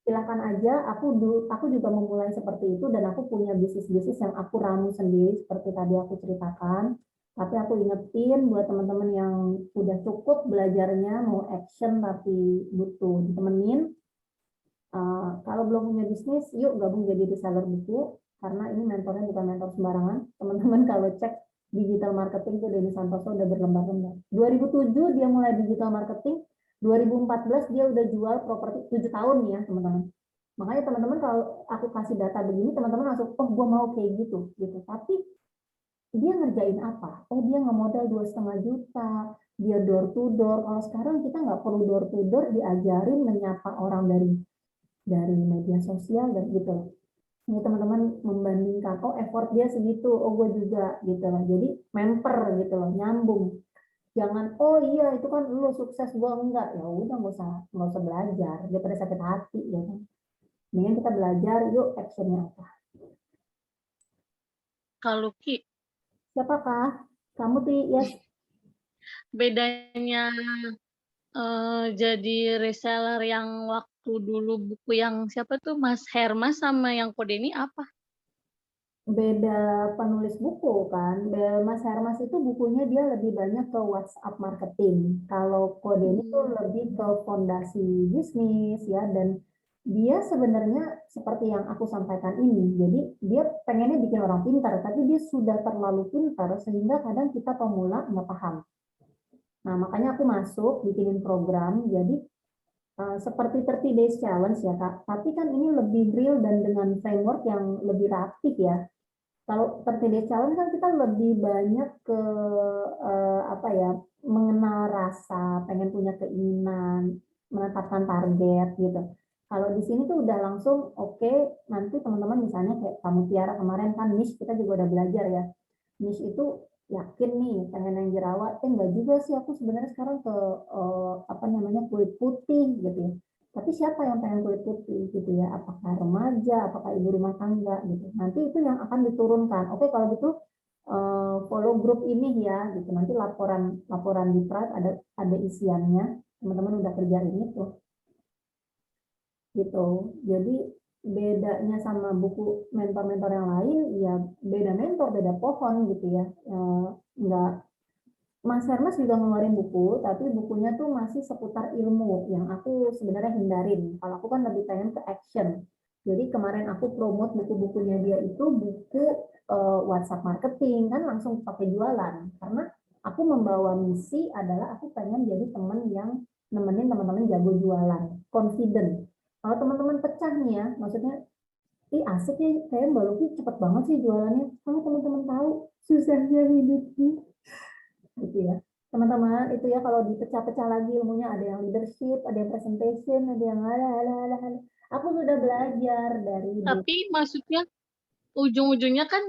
Silakan aja, aku juga memulai seperti itu dan aku punya bisnis-bisnis yang aku ramu sendiri seperti tadi aku ceritakan. Tapi aku ingetin buat teman-teman yang udah cukup belajarnya, mau action tapi butuh ditemenin. Kalau belum punya bisnis, yuk gabung jadi reseller buku, karena ini mentornya bukan mentor sembarangan. Teman-teman kalau cek digital marketing itu Denny Santoso udah berlembar-lembar. 2007 dia mulai digital marketing, 2014 dia udah jual properti 7 tahun nih ya teman-teman. Makanya teman-teman kalau aku kasih data begini, teman-teman langsung, oh gue mau kayak gitu. Tapi dia ngerjain apa? Oh dia ngemodal 2,5 juta, dia door to door. Kalau sekarang kita nggak perlu door to door, diajarin menyapa orang dari media sosial dan gitu. Ini teman-teman membandingkan, oh effort dia segitu, oh gue juga gitu loh. Jadi memper gitu loh, nyambung. Jangan, oh iya itu kan lu sukses, gue enggak. Ya udah nggak usah belajar, daripada sakit hati ya kan. Mendingan kita belajar, yuk actionnya apa. Kalau Ki, Siapakah? Kamu Ti, yes. bedanya jadi reseller yang waktu dulu buku yang siapa tuh Mas Hermas sama yang Kodeni apa? Beda penulis buku kan. Mas Hermas itu bukunya dia lebih banyak ke WhatsApp marketing. Kalau Kodeni itu lebih ke fondasi bisnis ya, dan dia sebenarnya seperti yang aku sampaikan ini. Jadi dia pengennya bikin orang pintar, tapi dia sudah terlalu pintar sehingga kadang kita pemula nggak paham. Nah, makanya aku masuk bikinin program. Jadi seperti 30 days challenge ya Kak. Tapi kan ini lebih real dan dengan framework yang lebih rapih ya. Kalau 30 days challenge kan kita lebih banyak ke apa ya, mengenal rasa, pengen punya keinginan, menetapkan target gitu. Kalau di sini tuh udah langsung oke, nanti teman-teman misalnya kayak kamu Tiara kemarin kan niche kita juga udah belajar ya. Niche itu yakin nih pengen yang jerawat, enggak juga sih aku sebenarnya sekarang ke apa namanya kulit putih gitu ya. Tapi siapa yang pengen kulit putih gitu ya? Apakah remaja, apakah ibu rumah tangga gitu. Nanti itu yang akan diturunkan. Oke, kalau gitu follow grup ini ya gitu. Nanti laporan di Tribe ada isiannya. Teman-teman udah kerjain itu gitu. Jadi bedanya sama buku mentor-mentor yang lain ya beda mentor, beda pohon gitu ya. Enggak, Mas Hermes juga ngeluarin buku, tapi bukunya tuh masih seputar ilmu yang aku sebenarnya hindarin. Kalau aku kan lebih pengen ke action. Jadi kemarin aku promote buku-bukunya dia itu buku WhatsApp marketing, kan langsung pakai jualan. Karena aku membawa misi adalah aku pengen jadi teman yang nemenin teman-teman jago jualan, confident. Kalau teman-teman pecah nih ya, maksudnya, ih asik ya, kayak Mbak Luki cepet banget sih jualannya. Kalau teman-teman tahu susahnya hidupnya gitu ya teman-teman. Itu ya kalau dipecah-pecah lagi ilmunya, ada yang leadership, ada yang presentation, ada yang ala. Aku sudah belajar dari buku. Tapi maksudnya ujung-ujungnya kan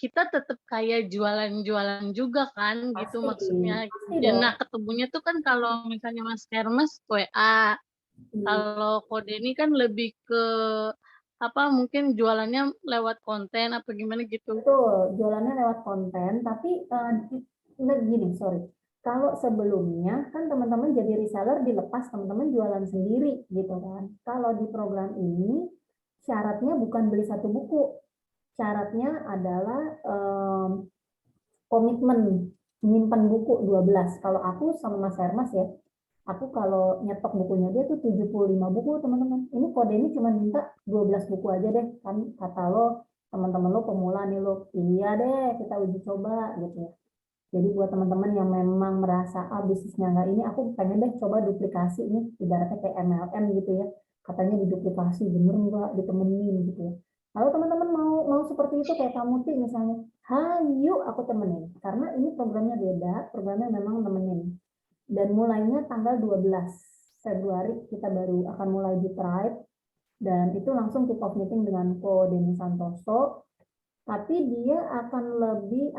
kita tetap kayak jualan-jualan juga kan gitu maksudnya. Pasti Ya, dong. nah ketemunya tuh kan kalau misalnya Mas Hermes WA, kalau Kode ini kan lebih ke apa mungkin jualannya lewat konten apa gimana gitu. Betul, jualannya lewat konten, tapi gini, sorry. Kalau sebelumnya kan teman-teman jadi reseller dilepas teman-teman jualan sendiri gitu kan. Kalau di program ini syaratnya bukan beli satu buku, syaratnya adalah komitmen menyimpan buku 12. Kalau aku sama Mas Hermas ya, aku kalau nyetok bukunya dia tuh 75 buku teman-teman. Ini kode ini cuma minta 12 buku aja deh, kan kata lo teman-teman lo pemula nih lo, iya deh kita uji coba gitu ya. Jadi buat teman-teman yang memang merasa bisnisnya nggak ini, aku pengen deh coba duplikasi ini, ibaratnya kayak MLM gitu ya. Katanya diduplikasi, bener nggak ditemenin gitu ya. Kalau teman-teman mau seperti itu kayak kamu sih misalnya, hayu aku temenin. Karena ini programnya beda, programnya memang nemenin. Dan mulainya tanggal 12 Februari kita baru akan mulai di Tribe, dan itu langsung kick off meeting dengan Ko Denny Santoso. Tapi dia akan lebih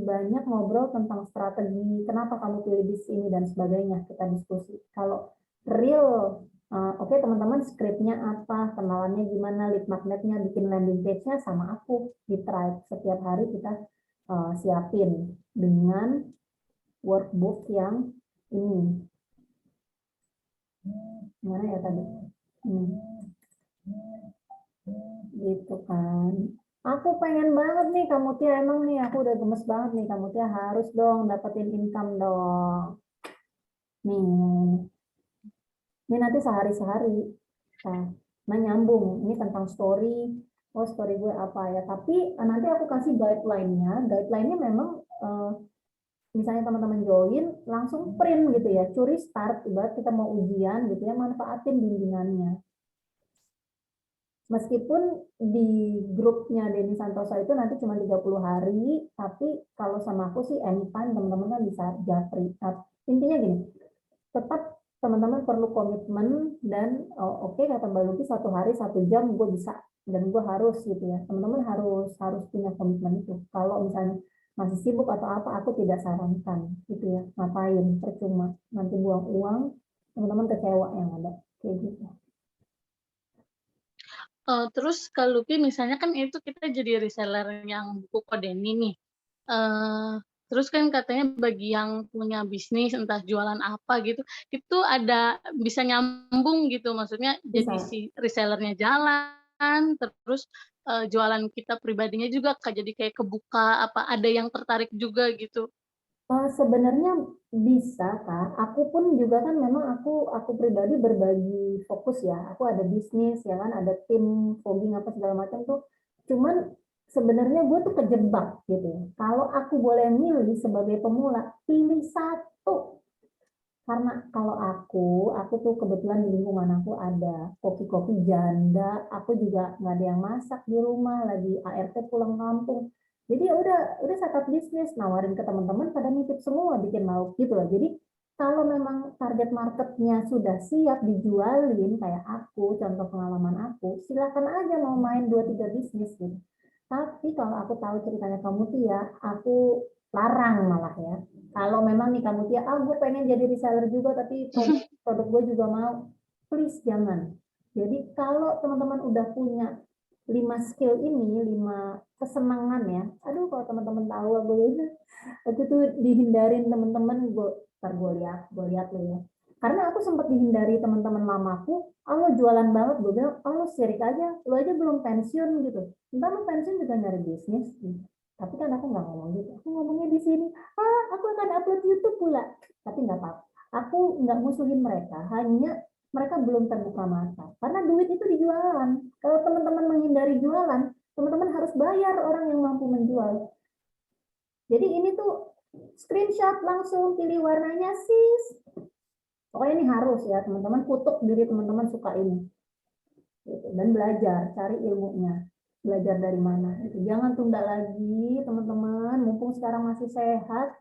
banyak ngobrol tentang strategi, kenapa kamu pilih bis ini dan sebagainya, kita diskusi. Kalau real, oke teman-teman skripnya apa, kenalannya gimana, lead magnetnya, bikin landing page-nya sama aku di Tribe. Setiap hari kita siapin dengan workbook yang ini. Mana ya tadi? Gitu kan. Aku pengen banget nih kamu Tia, emang nih aku udah gemes banget nih kamu Tia, harus dong dapetin income dong. Nih. Ini nanti sehari-sehari. Nah, nyambung. Ini tentang story. Oh, story gue apa ya. Tapi nanti aku kasih guideline-nya. Guideline-nya memang misalnya teman-teman join langsung print gitu ya, curi start, ibarat kita mau ujian gitu ya, manfaatin bimbingannya. Meskipun di grupnya Denny Santoso itu nanti cuma 30 hari, tapi kalau sama aku sih anytime teman-teman kan bisa japri. Intinya gini, tetap teman-teman perlu komitmen dan oke, kata Mbak Luki 1 hari 1 jam gue bisa dan gue harus gitu ya. Teman-teman harus punya komitmen itu. Kalau misalnya masih sibuk atau apa, aku tidak sarankan gitu ya. Ngapain? Percuma. Nanti buang uang, teman-teman kecewa yang ada. Kayak gitu. Terus kalau Lupi misalnya kan itu kita jadi reseller yang buku Kodeni nih. Terus kan katanya bagi yang punya bisnis entah jualan apa gitu, itu ada bisa nyambung gitu, maksudnya jadi Bisa. si resellernya jalan, terus, jualan kita pribadinya juga jadi kayak kebuka, apa ada yang tertarik juga gitu. Sebenarnya bisa, Kak. Aku pun juga kan memang aku pribadi berbagi fokus ya. Aku ada bisnis ya kan, ada tim fogging apa segala macam tuh. Cuman sebenarnya gue tuh kejebak gitu ya. Kalau aku boleh milih sebagai pemula, pilih satu. Karena kalau aku tuh kebetulan di lingkungan aku ada kopi-kopi janda, aku juga nggak ada yang masak di rumah, lagi ART pulang kampung. Jadi ya udah setup bisnis, nawarin ke teman-teman pada nitip semua bikin lauk gitu loh. Jadi kalau memang target marketnya sudah siap dijualin kayak aku, contoh pengalaman aku, silakan aja mau main 2-3 bisnis gitu. Tapi kalau aku tahu ceritanya kamu tuh ya, aku larang malah ya. Kalau memang nih kamu dia, gue pengen jadi reseller juga, tapi produk gue juga mau, please jangan. Jadi kalau teman-teman udah punya 5 skill ini, 5 kesenangan ya, aduh kalau teman-teman tahu aku tuh dihindarin teman-teman, gue lihat lo ya. Karena aku sempat dihindari teman-teman lamaku, lo jualan banget, gue bilang, lo sirik aja, lo aja belum pensiun gitu. Entar lo pensiun juga nyari bisnis. Gitu. Tapi kan aku nggak ngomong gitu, aku ngomongnya di sini, aku akan upload YouTube pula. Tapi nggak apa-apa, aku nggak musuhin mereka, hanya mereka belum terbuka mata. Karena duit itu dijualan. Kalau teman-teman menghindari jualan, teman-teman harus bayar orang yang mampu menjual. Jadi ini tuh screenshot langsung, pilih warnanya sis. Pokoknya ini harus ya teman-teman, kutuk diri teman-teman suka ini. Gitu. Dan belajar, cari ilmunya. Belajar dari mana. Gitu. Jangan tunda lagi teman-teman, mumpung sekarang masih sehat,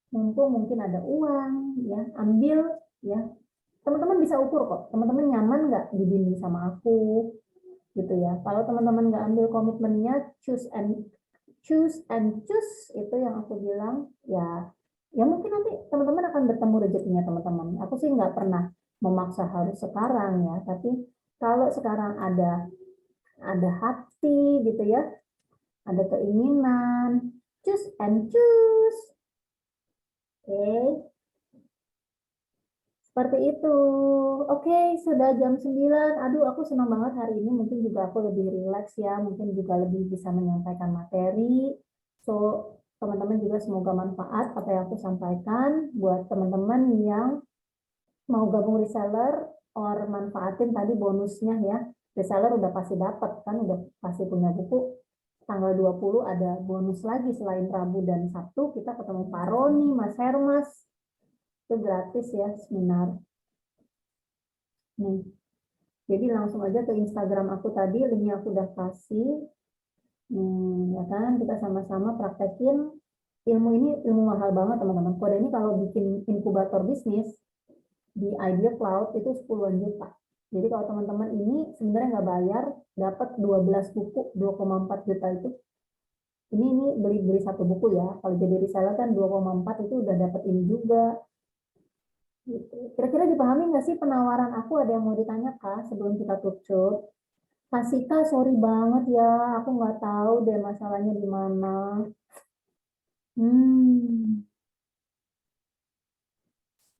mumpung mungkin ada uang, ya ambil ya. Teman-teman bisa ukur kok, teman-teman nyaman nggak dibimbing sama aku, gitu ya. Kalau teman-teman nggak ambil komitmennya, choose and choose itu yang aku bilang ya mungkin nanti teman-teman akan bertemu rezekinya teman-teman. Aku sih nggak pernah memaksa harus sekarang ya, tapi kalau sekarang ada hati gitu ya, ada keinginan, choose and choose. Oke. Seperti itu. Oke, sudah jam 9. Aduh, aku senang banget hari ini. Mungkin juga aku lebih rileks ya. Mungkin juga lebih bisa menyampaikan materi. So, teman-teman juga semoga manfaat apa yang aku sampaikan. Buat teman-teman yang mau gabung reseller, or manfaatin tadi bonusnya ya. Reseller udah pasti dapat kan, udah pasti punya buku. Tanggal 20 ada bonus lagi selain Rabu dan Sabtu. Kita ketemu Pak Roni, Mas Hermas. Itu gratis ya seminar. Nih, jadi langsung aja ke Instagram aku tadi, linknya aku udah kasih. Ya kan, kita sama-sama praktekin ilmu ini, ilmu mahal banget teman-teman. Kode ini kalau bikin inkubator bisnis di Idea Cloud itu 10-an juta. Jadi kalau teman-teman ini sebenarnya nggak bayar, dapat 12 buku 2,4 juta itu. Ini beli satu buku ya. Kalau jadi reseller kan 2,4 itu udah dapat ini juga. Gitu. Kira-kira dipahami nggak sih penawaran aku? Ada yang mau ditanya Kak sebelum kita tutup? Kasika, sorry banget ya, aku nggak tahu deh masalahnya di mana.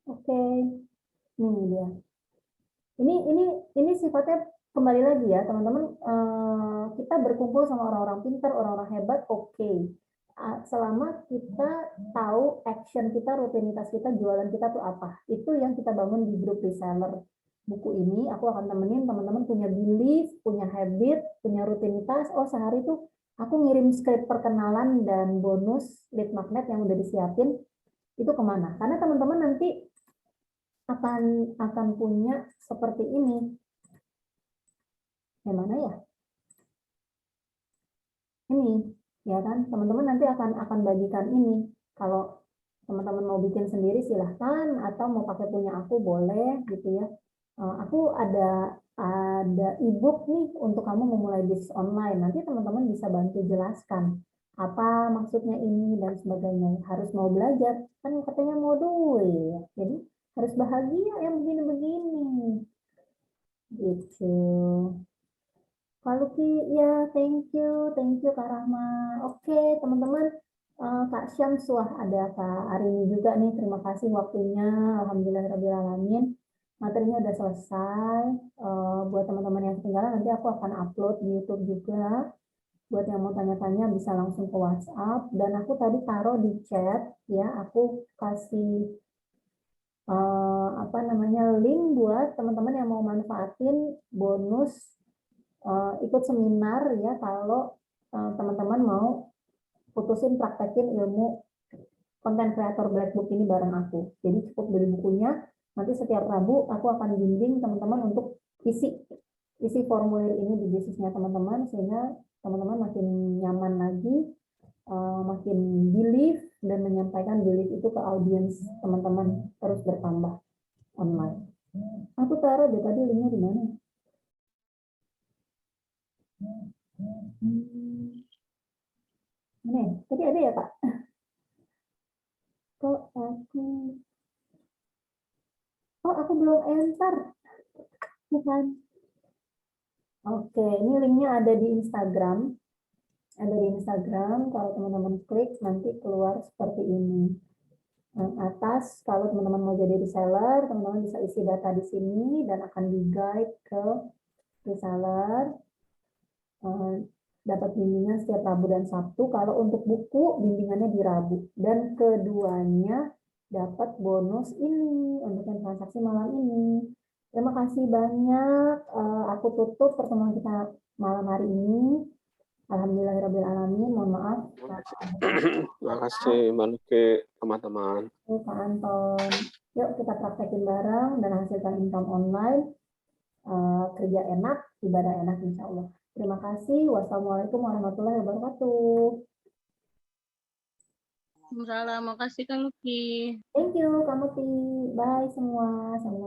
Oke, ini dia. Ini sifatnya kembali lagi ya teman-teman. Kita berkumpul sama orang-orang pintar, orang-orang hebat, oke. Selama kita tahu action kita, rutinitas kita, jualan kita tuh apa. Itu yang kita bangun di grup reseller. Buku ini aku akan temenin teman-teman punya belief, punya habit, punya rutinitas. Oh sehari tuh aku ngirim skrip perkenalan dan bonus lead magnet yang udah disiapin itu kemana? Karena teman-teman nanti akan punya seperti ini. Yang mana ya? Ini, ya kan? Teman-teman nanti akan bagikan ini. Kalau teman-teman mau bikin sendiri silahkan, atau mau pakai punya aku boleh gitu ya. Aku ada e-book nih untuk kamu memulai bisnis online. Nanti teman-teman bisa bantu jelaskan apa maksudnya ini dan sebagainya. Harus mau belajar, kan katanya mau duit. Jadi harus bahagia yang begini-begini. Gitu. Kalau ya thank you Kak Rahma. Oke teman-teman, Kak Syamsuah, ada Kak Arini juga nih. Terima kasih waktunya. Alhamdulillahirrahmanirrahim. Materinya udah selesai. Buat teman-teman yang ketinggalan, nanti aku akan upload di YouTube juga. Buat yang mau tanya-tanya bisa langsung ke WhatsApp. Dan aku tadi taruh di chat, ya. Aku kasih link buat teman-teman yang mau manfaatin bonus ikut seminar, ya, kalau teman-teman mau putusin praktekin ilmu konten kreator Black Book ini bareng aku. Jadi cukup beli bukunya, nanti setiap Rabu aku akan bimbing teman-teman untuk isi formulir ini di bisnisnya teman-teman, sehingga teman-teman makin nyaman lagi, makin believe, dan menyampaikan belief itu ke audiens teman-teman terus bertambah online. Aku taruh deh tadi linknya di mana? Mana ya? Tadi ada ya, Kak? Kok aku belum enter. Bukan. Oke, ini linknya ada di Instagram. Ada di Instagram, kalau teman-teman klik nanti keluar seperti ini. Yang atas, kalau teman-teman mau jadi reseller, teman-teman bisa isi data di sini dan akan di-guide ke reseller. Dapat bimbingan setiap Rabu dan Sabtu. Kalau untuk buku, bimbingannya di Rabu. Dan keduanya dapat bonus ini untuk yang transaksi malam ini. Terima kasih banyak. Aku tutup pertemuan kita malam hari ini. Alhamdulillahirrahmanirrahim. Mohon maaf. Terima kasih Mbak Luki, teman-teman. Pak Anton. Yuk kita praktekin bareng dan hasilkan income online. Kerja enak, ibadah enak insya Allah. Terima kasih. Wassalamualaikum warahmatullahi wabarakatuh. Waalaikumsalam. Makasih Kak Luki. Thank you, Kamuti. Bye semua. Assalamualaikum.